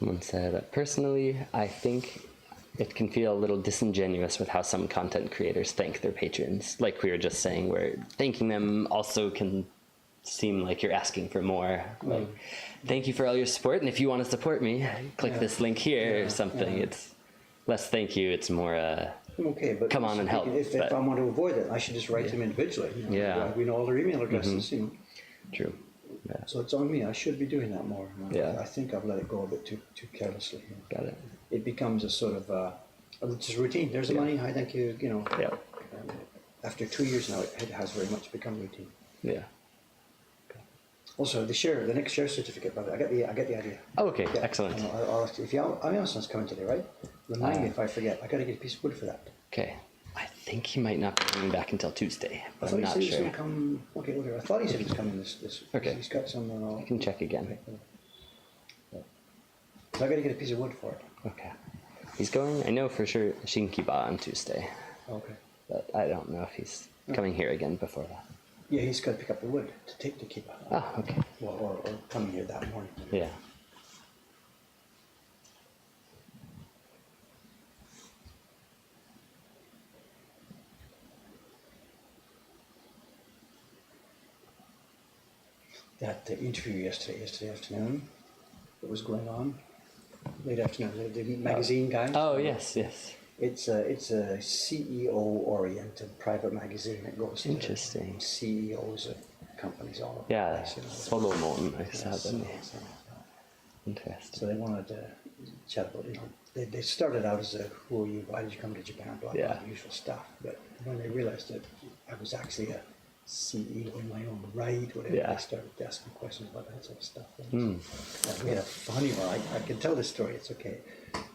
Someone said, personally, I think it can feel a little disingenuous with how some content creators thank their patrons. Like we were just saying, where thanking them also can seem like you're asking for more. Like, thank you for all your support, and if you want to support me, click this link here or something. It's less thank you, it's more okay, but come on and help. If I want to avoid it, I should just write them individually. You know, we know all their email addresses. You know. True. Yeah. So it's on me. I should be doing that more. I think I've let it go a bit too carelessly. Got it. It becomes a sort of just routine. There's the money. Hi, thank you. You know. Yeah. After 2 years now, it has very much become routine. Yeah. Also, the next share certificate, brother. I get the idea. Oh, okay. Excellent. I'll if Amazon's coming today, right? Remind me if I forget. I got to get a piece of wood for that. Okay. I think he might not be coming back until Tuesday, but I'm not sure. sure. I thought he said he was coming this. Okay. He's got some. I can check again. So I got to get a piece of wood for it. Okay. He's going. I know for sure Shinkiba on Tuesday. Okay. But I don't know if he's coming here again before that. Yeah, he's got to pick up the wood to take to Kiba. Oh, okay. Or coming here that morning. Yeah. That interview yesterday afternoon, that was going on, late afternoon, the magazine guy. Oh, yes. It's a CEO-oriented private magazine that goes to CEOs of companies all over the place. Solomon, Interesting. So they wanted to chat about, they started out as who are you, why did you come to Japan, blah, blah, the usual stuff. But when they realized that I was actually a CEO in my own right, whatever, they started asking questions about that sort of stuff. And we had a funny one. I can tell this story, it's okay.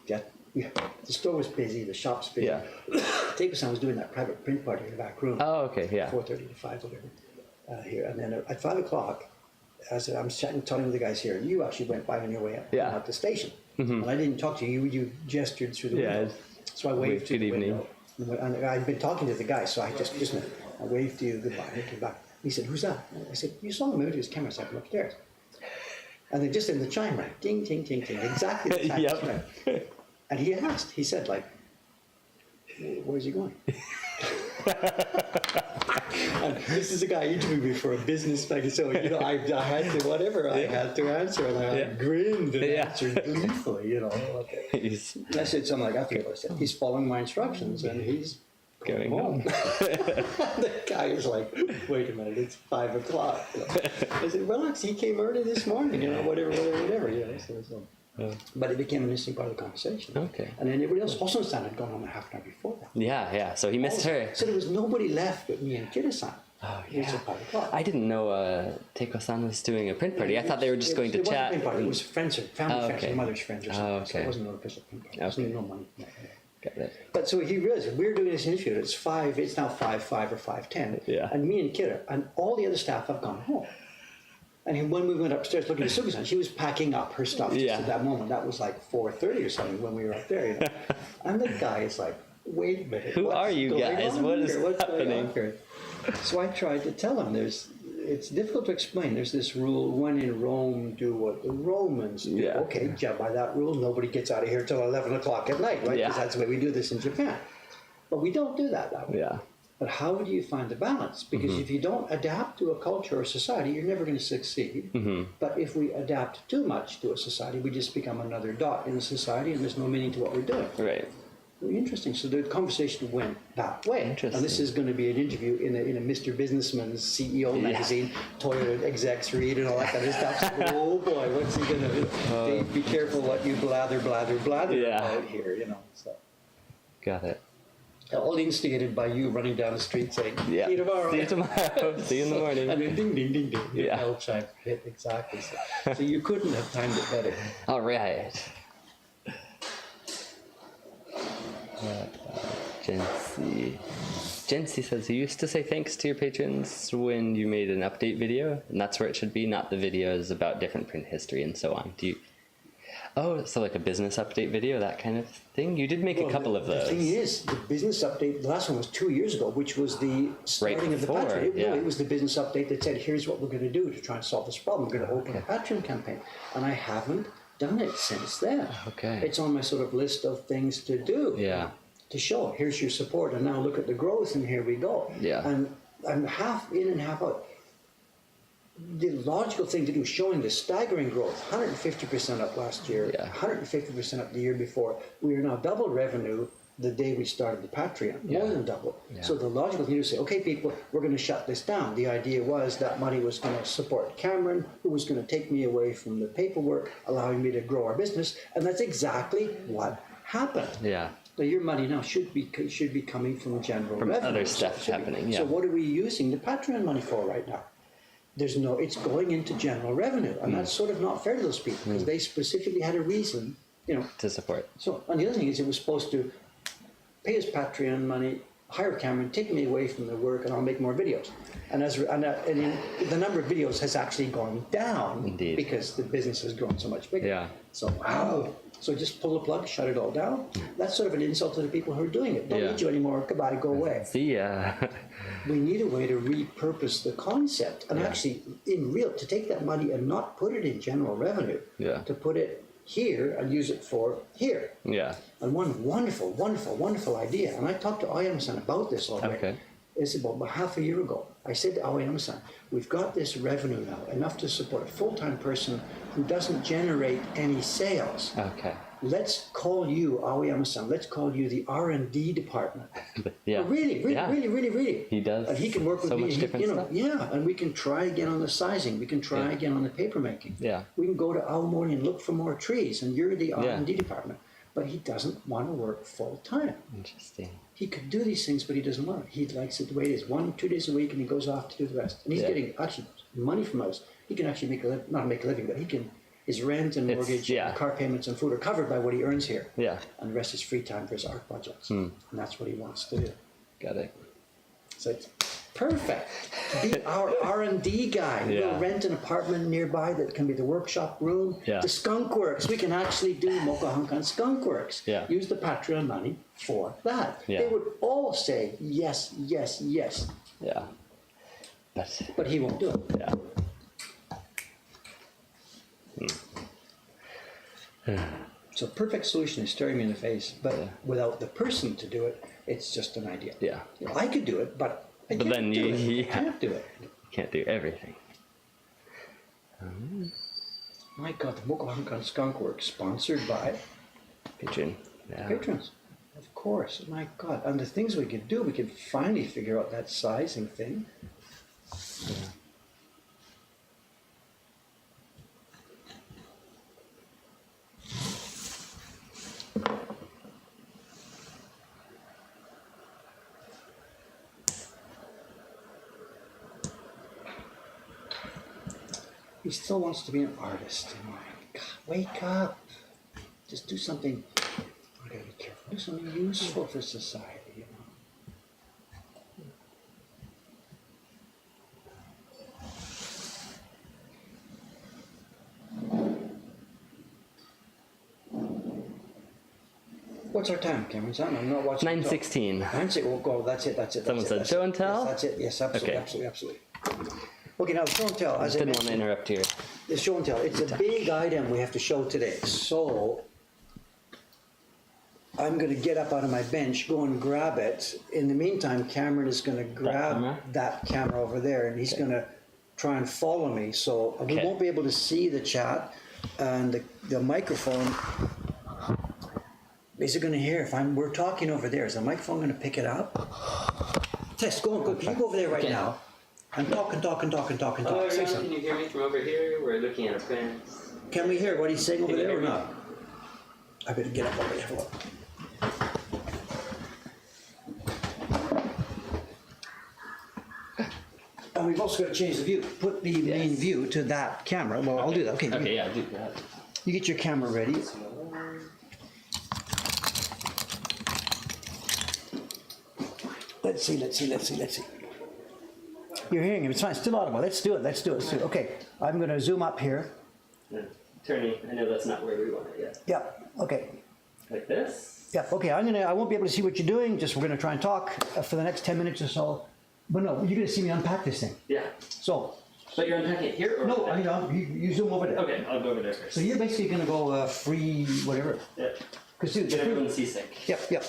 The store was busy, the shop's busy. Tape-san was doing that private print party in the back room. Oh, okay, 4:30 to 5, whatever. here. And then at 5 o'clock, I said, I'm talking with the guys here, and you actually went by on your way up at the station. And I didn't talk to you. You gestured through the window. So I waved to the window. And I'd been talking to the guy, so I just I waved to you goodbye. And he came back. He said, who's that? I said, you saw him move his camera second upstairs. And then just in the chime rang, ding, ding, ding, ding, exactly the time it rang. And he asked, he said, like, where's he going? And this is a guy interviewed me for a business magazine, so I had to whatever I had to answer, and I grinned and answered gleefully, I said something like, I forget what I said. He's following my instructions, and he's going home. The guy is like, wait a minute, it's 5 o'clock. I said, relax, he came early this morning, whatever. But it became an interesting part of the conversation. Okay. And then everybody else also had gone home a half an hour before that. Yeah. So he missed her. So there was nobody left but me and Kira-san. Oh, yeah. I didn't know Teiko-san was doing a print party. I thought they were just going to chat. It was friends, family friends, your mother's friends or something. So it wasn't an official print party. There was no money. Got it. But so he realized we're doing this interview. It's now 5:05 or 5:10. Yeah. And me and Kira and all the other staff have gone home. And when we went upstairs looking at Suki-san, she was packing up her stuff just at that moment. That was like 4:30 or something when we were up there. And the guy is like, wait a minute. Who are you guys? What is happening? So I tried to tell him it's difficult to explain. There's this rule, when in Rome, do what the Romans do. Yeah. Okay, by that rule, nobody gets out of here till 11 o'clock at night, right? Because that's the way we do this in Japan. But we don't do that way. Yeah. But how do you find the balance? Because if you don't adapt to a culture or society, you're never going to succeed. But if we adapt too much to a society, we just become another dot in the society, and there's no meaning to what we're doing. Right. Very interesting. So the conversation went that way. Interesting. And this is going to be an interview in a Mr. Businessman's CEO magazine, Toyota execs read and all that kind of stuff. So, oh boy, what's he going to do? Dave, be careful what you blather about here, So. Got it. All instigated by you running down the street saying, see you tomorrow. See you tomorrow. See you in the morning. And then ding, ding, ding, ding. Your bell chime hit exactly. So you couldn't have timed it better. All right. Jency says, you used to say thanks to your patrons when you made an update video, and that's where it should be, not the videos about different print history and so on. So like a business update video, that kind of thing? You did make a couple of those. The thing is, the business update, the last one was 2 years ago, which was the starting of the Patreon. It was the business update that said, here's what we're going to do to try and solve this problem. We're going to open a Patreon campaign. And I haven't done it since then. Okay. It's on my sort of list of things to do. Yeah. To show, here's your support, and now look at the growth, and here we go. Yeah. And I'm half in and half out. The logical thing to do, showing the staggering growth, 150% up last year, 150% up the year before. We are now double revenue the day we started the Patreon, more than double. Yeah. So the logical thing to do is say, okay, people, we're going to shut this down. The idea was that money was going to support Cameron, who was going to take me away from the paperwork, allowing me to grow our business, and that's exactly what happened. Yeah. So your money now should be coming from general revenue. From other stuff happening. Yeah. So what are we using the Patreon money for right now? It's going into general revenue, and that's sort of not fair to those people because they specifically had a reason, to support. So, and the other thing is, it was supposed to pay us Patreon money, hire Cameron, take me away from the work, and I'll make more videos. And the number of videos has actually gone down because the business has grown so much bigger. Yeah. So wow. So just pull the plug, shut it all down. That's sort of an insult to the people who are doing it. Don't need you anymore. Goodbye. Go away. See ya. We need a way to repurpose the concept and actually, to take that money and not put it in general revenue. Yeah. To put it here and use it for here. Yeah. And one wonderful, wonderful, wonderful idea. And I talked to Aoyama-san about this already. Okay. It's about half a year ago. I said to Aoyama-san, we've got this revenue now, enough to support a full-time person who doesn't generate any sales. Okay. Let's call you, Aoyama-san, let's call you the R&D department. Yeah. Really. He does. And he can work with me. Stuff. Yeah, and we can try again on the sizing. We can try again on the paper making. Yeah. We can go to Aomori and look for more trees, and you're the R&D department. But he doesn't want to work full-time. Interesting. He could do these things, but he doesn't want it. He likes it the way it is. 1-2 days a week, and he goes off to do the rest. And he's getting actually money from us. He can actually not make a living, but his rent and mortgage, and car payments and food are covered by what he earns here. Yeah. And the rest is free time for his art projects. And that's what he wants to do. Got it. So Perfect. Be our R&D guy. Yeah. We'll rent an apartment nearby that can be the workshop room. Yeah. The Skunk Works. We can actually do Mokuhankan Skunk Works. Yeah. Use the Patreon money for that. Yeah. They would all say yes, yes, yes. Yeah. But he won't do it. Yeah. So perfect solution is staring me in the face, but without the person to do it, it's just an idea. Yeah. You know, I could do it, but I But can't then do you- it. yeah. I can't do it. Can't do everything. My God, the Mokuhankan Skunk Works, sponsored by Patreon. Yeah. patrons. Of course. My God. And the things we could do, we could finally figure out that sizing thing. He still wants to be an artist. My God, wake up. Just do something. I gotta be careful. Do something useful for society, you know. What's our time, Cameron? I'm not watching. 9:16. 9:16. Oh, go. That's it. That's it. Someone that's said it, that's show it. and tell? Yes, that's it. Yes, absolutely, Okay. absolutely, absolutely. Okay, now show and tell. As I Didn't want to mentioned, interrupt here. the show and tell. It's a big item we have to show today. So I'm going to get up out of my bench, go and grab it. In the meantime, Cameron is going to grab camera? that camera over there, and he's going to try and follow me. So we Okay. won't be able to see the chat, and the microphone. Is it going to hear if we're talking over there? Is the microphone going to pick it up? Tess, go. Can you go over there right Okay. now? And talk. Say something. you hear me from over here? We're looking at a print. Can we hear what he's saying over Can you there or hear me? not? I better get up over there. Hold on. And we've also got to change the view. Put the main view to that camera. Well, I'll do that. Okay. Okay, yeah, do that. You get your camera ready. Let's see. You're hearing him. It's fine. Still audible. Let's do it. Okay. I'm going to zoom up here. Turning, I know that's not where we want it yet. Yeah. Okay. Like this? Yeah. Okay. I won't be able to see what you're doing. We're going to try and talk for the next 10 minutes or so. But no, you're going to see me unpack this thing. Yeah. So. But you're unpacking it here or No, there? you zoom over there. Okay, I'll go over there first. So you're basically going to go free whatever. Yeah. Because Get everyone seasick. Yep. Here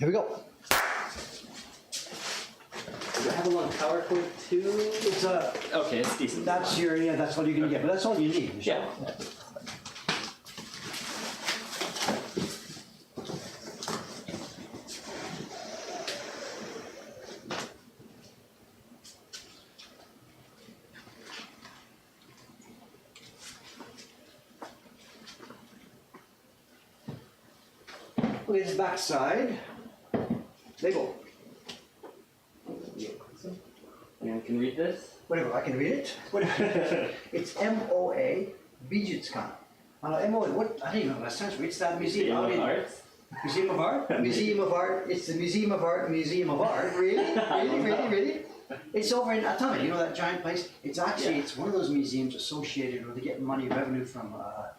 we go. Does it have a long power cord too? It's Okay, it's decent. that's what you're going to get. But that's all you need. Yeah. Look at his backside. Label. Anyone can read this? Whatever, I can read it. Whatever. It's MOA Bijitskan. MOA, what? I don't even know what that stands for. It's that museum. Museum of Arts? Museum of Art? Museum of Art. It's the Museum of Art, Museum of Art. Really? It's over in Atami, you know that giant place? It's actually, Yeah. it's one of those museums associated where they get money, revenue from a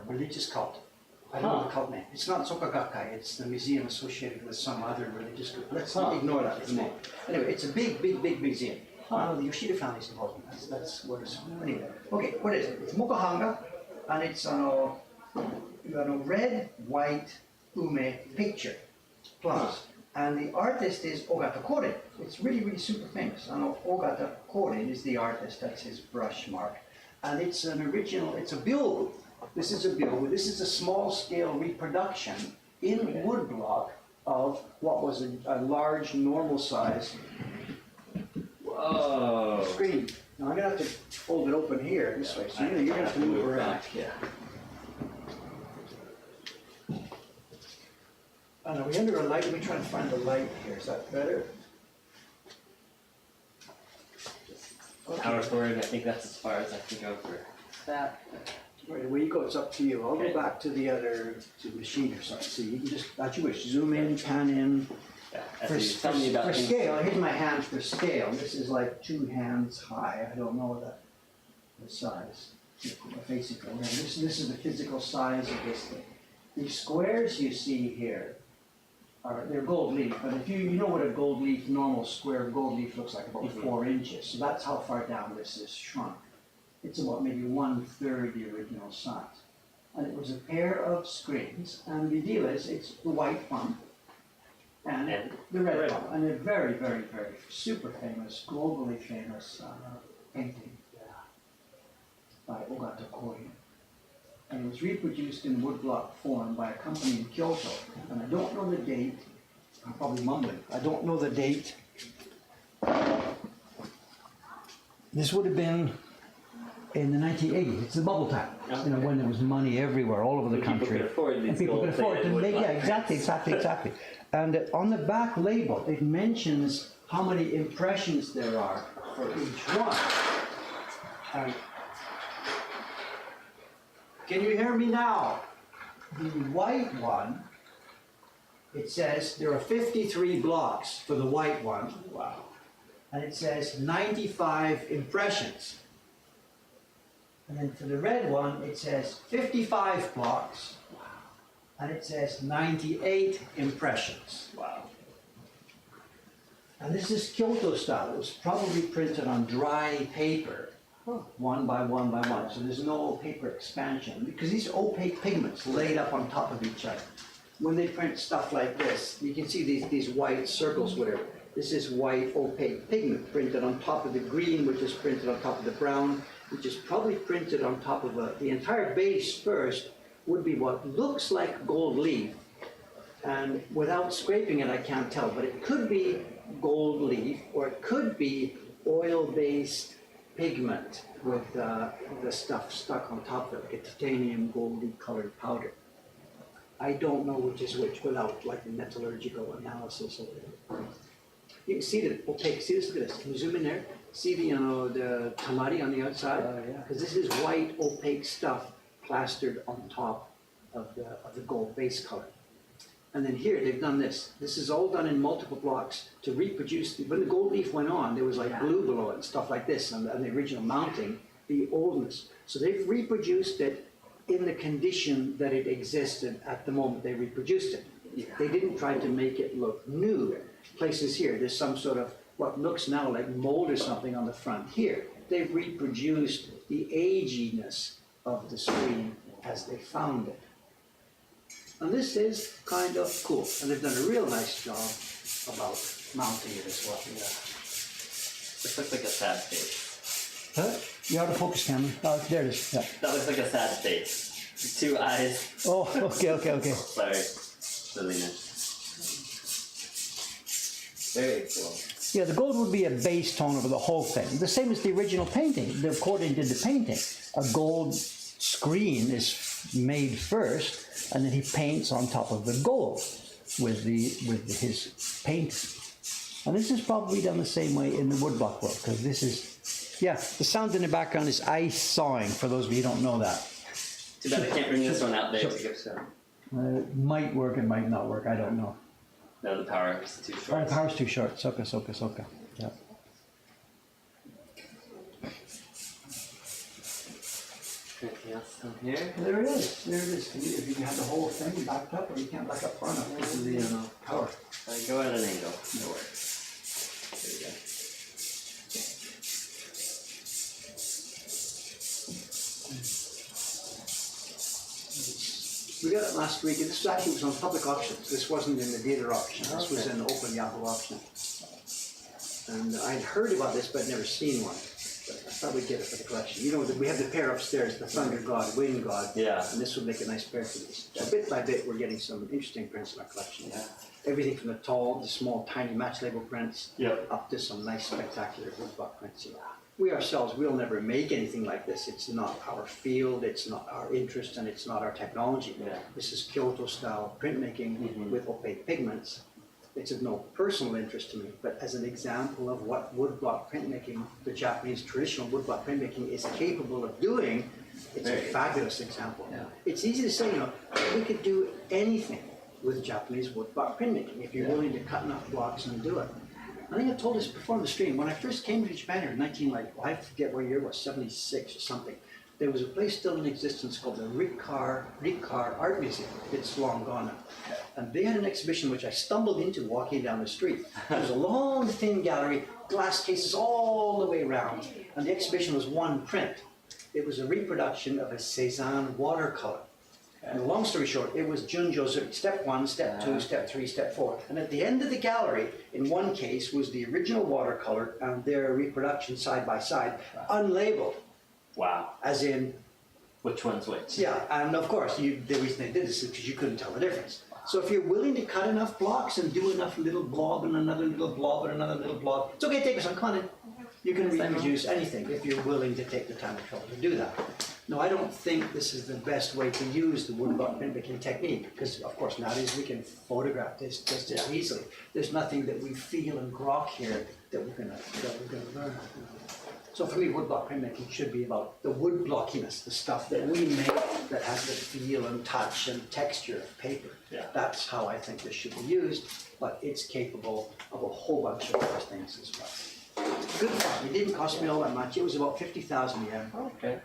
religious cult. I don't know the cult name. It's not Sokagakai, it's the museum associated with some other religious group. Let's ignore that for a moment. Anyway, it's a big museum. The Yoshida family's involved in that. That's what it's. Anyway, okay, what is it? It's Mokuhanga, and it's on a red, white, ume picture. Plus, and the artist is Ogata Koren. It's really super famous. Ogata Koren is the artist. That's his brush mark, and it's an original. It's a bill. This is a bill. This is a small-scale reproduction in woodblock of what was a large, normal-size Whoa. screen. Now I'm gonna have to fold it open here this way, so you're gonna have to move around. back, yeah. And are we under a light? Let me try to find the light here. Is that better? Power cord, I think that's as far as I can go for that. Right, where you go, it's up to you. I'll go back to the other, to the machine or something. So you can just, as you wish, zoom in, pan in. Yeah. Tell me about for things. scale, here's my hand for scale. This is like 2 hands high. I don't know the size. Basically, and this is the physical size of this thing. These squares you see here they're gold leaf, but if you know what a gold leaf, normal square gold leaf looks like, about 4 inches. So that's how far down this is shrunk. It's about maybe 1/3 the original size. And it was a pair of screens, and the deal is it's the white one and the red one, and a very, very, very super famous, globally famous painting by Octopus. And it was reproduced in woodblock form by a company in Kyoto. And I don't know the date, I'm probably mumbling, I don't know the date. This would have been in the 1980s. It's the bubble time, when there was money everywhere, all over the country. People could afford these and people could afford to make, woodblock exactly. And on the back label, it mentions how many impressions there are for each one. And can you hear me now? The white one, it says there are 53 blocks for the white one. Wow. And it says 95 impressions. And then for the red one, it says 55 blocks. Wow. And it says 98 impressions. Wow. And this is Kyoto style. It was probably printed on dry paper. 1 by 1 by 1, so there's no paper expansion, because these are opaque pigments laid up on top of each other. When they print stuff like this, you can see these white circles, whatever. This is white opaque pigment printed on top of the green, which is printed on top of the brown, which is probably printed on top of the entire base first would be what looks like gold leaf, and without scraping it I can't tell, but it could be gold leaf, or it could be oil-based pigment with the stuff stuck on top of it, like a titanium goldy colored powder. I don't know which is which without like metallurgical analysis of it. You can see the opaque. See this? Look at this. Can you zoom in there? See the tamari on the outside? Because this is white opaque stuff plastered on top of the gold base color. And then here they've done this. This is all done in multiple blocks to reproduce. When the gold leaf went on, there was like glue below it and stuff like this, and the original mounting, the oldness. So they've reproduced it in the condition that it existed at the moment they reproduced it. They didn't try to make it look new. Places here, there's some sort of what looks now like mold or something on the front here. They've reproduced the aginess of the screen as they found it. And this is kind of cool, and they've done a real nice job about mounting it as well. Yeah. This looks like a sad face. Huh? You out of focus, Cameron. Oh, there it is. Yeah. That looks like a sad face. 2 eyes. Oh, okay. Sorry. Silliness. Very cool. Yeah, the gold would be a base tone over the whole thing. The same as the original painting. The Cordian did the painting. A gold screen is made first, and then he paints on top of the gold with his paint. And this is probably done the same way in the woodblock world, because this is, the sound in the background is ice sawing, for those of you who don't know that. Too bad I can't bring this one out there to give some. It might work, it might not work, I don't know. No, the power is too Oh, short. the power's too short. Soka. Yeah. Anything else down here? There it is. If you can have the whole thing backed up, or you can't back up far enough, this is the power. Go at an angle. No worries. There we go. We got it last week, and this actually was on public auctions. This wasn't in the dealer auction. This was in the open Yahoo auction. And I'd heard about this, but I'd never seen one. But I thought we'd get it for the collection. You know, we have the pair upstairs, the Thunder God, Wind God. Yeah. And this would make a nice pair for these. So bit by bit, we're getting some interesting prints in our collection. Yeah. Everything from the small, tiny match label prints, Yep. up to some nice, spectacular woodblock prints. Yeah. We ourselves, we'll never make anything like this. It's not our field, it's not our interest, and it's not our technology. Yeah. This is Kyoto-style printmaking with opaque pigments. It's of no personal interest to me, but as an example of what woodblock printmaking, the Japanese traditional woodblock printmaking is capable of doing, it's a fabulous example. Yeah. It's easy to say, we could do anything. with Japanese wood block printmaking, if you're willing to cut enough blocks and do it. I think I told this before on the stream. When I first came to Japan here in I forget what year it was, 76 or something. There was a place still in existence called the Rikar Art Museum. It's long gone now. And they had an exhibition which I stumbled into walking down the street. It was a long, thin gallery, glass cases all the way around. And the exhibition was one print. It was a reproduction of a Cézanne watercolor. And long story short, it was Junjo's step 1, step 2, step 3, step 4. And at the end of the gallery, in one case, was the original watercolor and their reproduction side by side, unlabeled. Wow. As in, Which one's which? yeah, and of course, the reason they did this is because you couldn't tell the difference. So if you're willing to cut enough blocks and do enough little blob and another little blob and another little blob, it's okay, take us on Conan. You can reproduce anything if you're willing to take the time and trouble to do that. No, I don't think this is the best way to use the woodblock printmaking technique because, of course, nowadays we can photograph this just as easily. There's nothing that we feel and grok here that we're gonna learn. So for me, woodblock printmaking should be about the wood blockiness, the stuff that we make that has the feel and touch and texture of paper. Yeah. That's how I think this should be used, but it's capable of a whole bunch of other things as well. Good fun. It didn't cost me all that much. It was about 50,000 yen. Okay.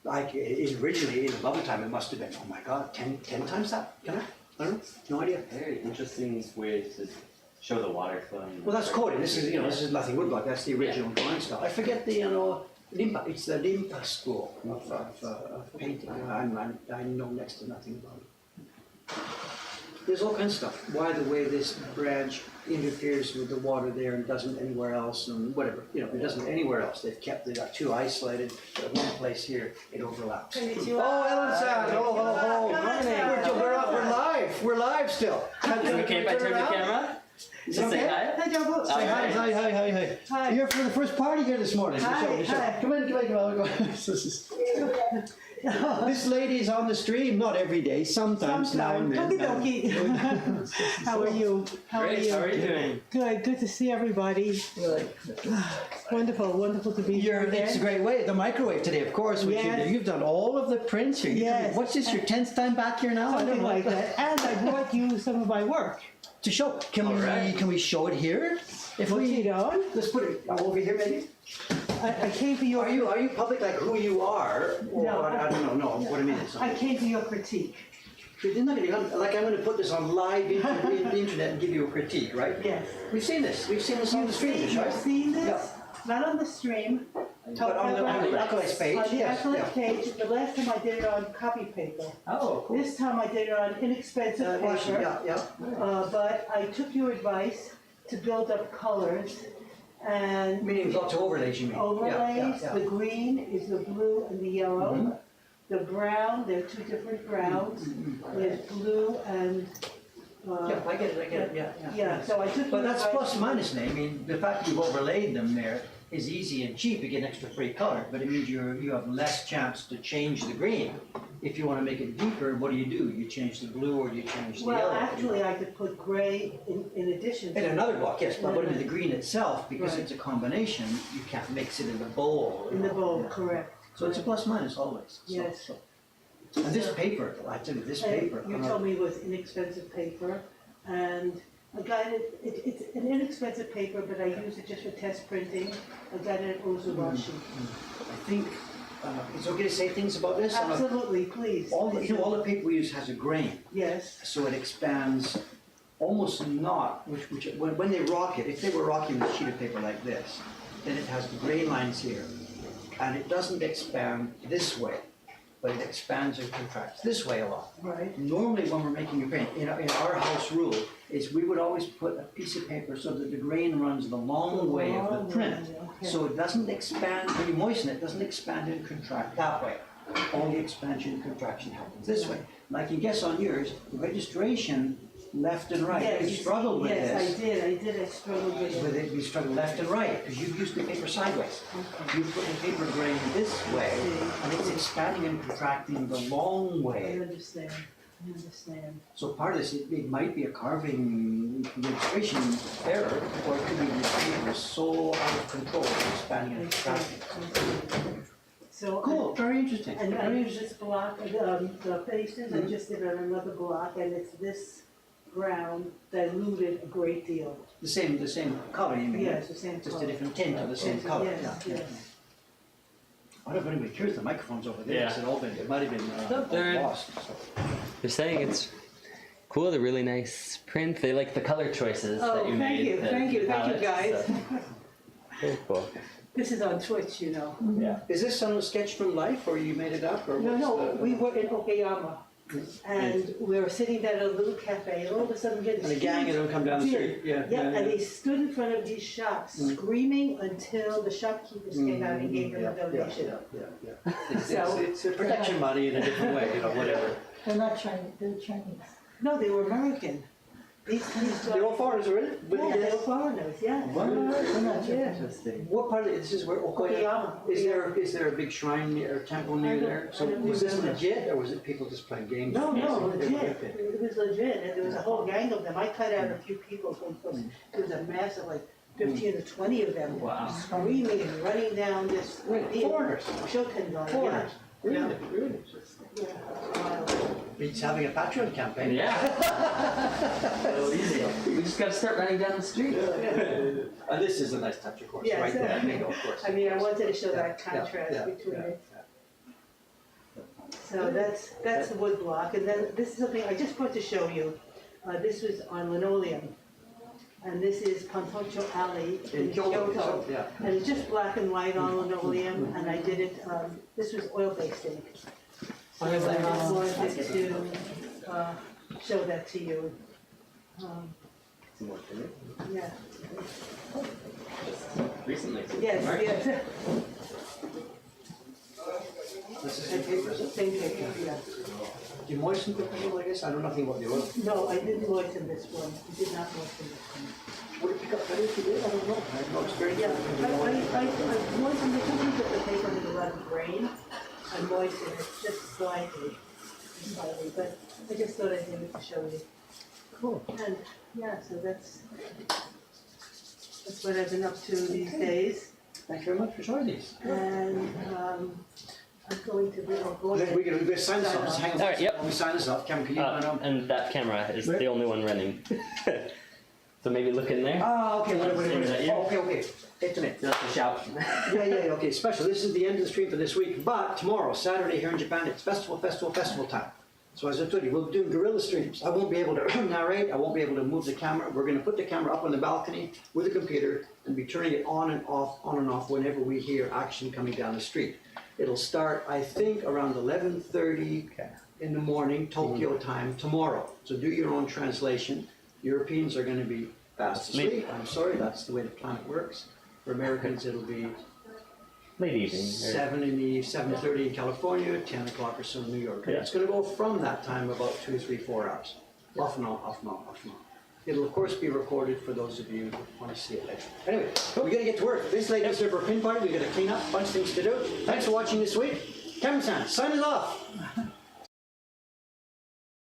Like originally in the bubble time, it must have been, oh my God, 10 times that? Can I don't know. No idea. Very interesting way to show the water flowing. Well, that's coding. This is nothing woodblock. That's the original drawing style. I forget the Rimpa. It's the Rimpa school of painting. I know next to nothing about it. There's all kinds of stuff. Why the way this branch interferes with the water there and doesn't anywhere else, and whatever. It doesn't anywhere else. They got two isolated, but one place here it overlaps. Konnichiwa. Oh, Ellen-san. Hello. We're live. We're live still. Okay, if I turn the camera? Is Just it say okay? hi. Hi, Joe. Say hi. Hi. You're here for the first party here this morning. Hi, hi. Come in. This lady is on the stream, not every day, sometimes now and then. Okie dokie. How are you? Great, how are you doing? Good to see everybody. Wonderful to be here It's a again. great way. The microwave today, of course. Which Yes. you've done all of the prints here. Yes. What's this, your 10th time back here now? I don't Something know. like that. And I brought you some of my work. To show. Can we show it here? If Put it on. let's put it over here maybe. I came to your. Are you public like who you are? Or, No. I don't know. No, what I mean is. I came to your critique. I'm going to put this on live into the internet and give you a critique, right? Yes. We've seen this on the stream, You've right? seen this? Yeah. Not on the stream. But on the Accolades page, On the yes. accolade Yeah. page. The last time I did it on copy paper. Oh, cool. This time I did it on inexpensive paper. Yeah. But I took your advice to build up colors and Meaning lots of overlays, you mean? overlays. Yeah. The green is the blue and the yellow. Mhm. The brown, there are two different browns. There's blue and. Yeah, I get it, yeah. Yeah, so I took. But your that's advice plus to- minus, I mean, the fact that you've overlaid them there is easy and cheap, you get an extra free color, but it means you have less chance to change the green. If you want to make it deeper, what do? You change the blue or do you change the Well, yellow? actually, I could put gray in addition. In to another block, yes, but what about the green itself, because Right. it's a combination, you can't mix it in the bowl. In the bowl, correct. So it's a plus minus always. Yes. And this paper, I tell you, this paper. You told me it was inexpensive paper, and I got it, it's an inexpensive paper, but I use it just for test printing. I got it at Ozurashi. I think it's okay to say things about this. Absolutely, please. All the paper we use has a grain, Yes, so it expands almost not. When they rock it, if they were rocking a sheet of paper like this, then it has the grain lines here, and it doesn't expand this way, but it expands and contracts this way a lot. right. Normally, when we're making a grain, in our house rule is we would always put a piece of paper so that the grain runs the long way of the print. Okay. So it doesn't expand, when you moisten it, doesn't expand and contract that way. All the expansion and contraction happens this way. And I can guess on yours, the registration left and right. Yes, You struggled with yes, this. I did, I struggled with it. You struggled left and right because you used the paper sideways. Okay. You put the paper grain this way, and it's expanding and contracting the long I way. understand, So part of this, it might be a carving registration error, or it could be the paper is so out of control, it's expanding and contracting. So. Cool, very interesting. And I use this block, the faces, I just did on another block, and it's this brown diluted a great deal. The same color, you mean? Yes, the same Just color. a different tint of the same color. Yes, Yeah. yes. I don't know if anybody hears the microphones over there. Yeah. It's all been, it might have been They're- lost. So. They're saying it's cool, the really nice print. They like the color choices that Oh, you thank made. you, thank you palettes, guys. so- Very cool. This is on Twitch, you know. Yeah. Is this some sketch from life, or you made it up, or No, what's no, the... we were in Okayama, and we were sitting down at a little cafe, and all of a sudden we get And a gang of them come down the street. Yeah, Yeah, and they stood in front of these shops, screaming until the shopkeepers came out and gave them a donation. Yeah. So- It's a protection money in a different way, you know, whatever. They're not Chinese, they're Chinese. No, they were American. These They're all foreigners, really? Yeah, they were foreigners, yeah. They're not Yeah. Japanese. What part of this is where Okayama. Is there a big shrine or temple near there? So was this legit, or was it people just playing games? No, no, Yes. legit. It was legit, and there was a whole gang of them. I cut out a few people because there was a mass of like 15 or 20 of them. Wow. Screaming and running down this. Foreigners. Shokan, Foreigners. yeah. Really? Yeah. Wow. It's having a Patreon campaign. Yeah. So easy. We just gotta start running down the street. And this is a nice touch, of course, Yes. right there. You know, of course. I mean, I wanted to show that Yeah, contrast yeah, between yeah, it. So that's the wood block, and then this is something I just want to show you. This was on linoleum, and this is Pantocho Alley in Kyoto. Yeah. And it's just black and white on linoleum, and I did it, this was oil-based ink. So I just wanted to show that to you. Some more for me. Yeah, Recently. yes, Mark. yes. This is the paper, is it? Same picture, yeah. Do you moisten the paper, I guess? I know nothing about the oil. No, I didn't moisten this one. I did not moisten this one. Would it pick up better if you did? I don't know. I have no experience. Yeah, I moistened it, sometimes if the paper has a lot of grain, I moisten it just slightly, but I just thought I'd do it to show you. Cool. And, yeah, so that's what I've been up to these days. Thank you very much for showing these. And, I'm going to be, We're going to sign this off. Just hang on. All right, yep. When we sign this off, Cameron, can you run on? And that camera is the only one running. So maybe look in there. Ah, okay, wait. Oh, okay. 8 minutes. That's a shout. Yeah, okay, special. This is the end of the stream for this week, but tomorrow, Saturday here in Japan, it's festival time. So as I told you, we're doing guerrilla streams. I won't be able to narrate, I won't be able to move the camera. We're going to put the camera up on the balcony with a computer and be turning it on and off whenever we hear action coming down the street. It'll start, I think, around 11:30 in the morning, Tokyo time, tomorrow. So do your own translation. Europeans are going to be fast asleep. I'm sorry, that's the way the planet works. For Americans, it'll be Late evening. 7:30 in California, 10 o'clock or so in New York. And Yeah. it's going to go from that time about 2, 3, 4 hours. Off and on. It'll of course be recorded for those of you who want to see it later. Anyway, we got to get to work. This lady is for a pin party. We got to clean up, bunch of things to do. Thanks for watching this week. Cameron-san, sign us off.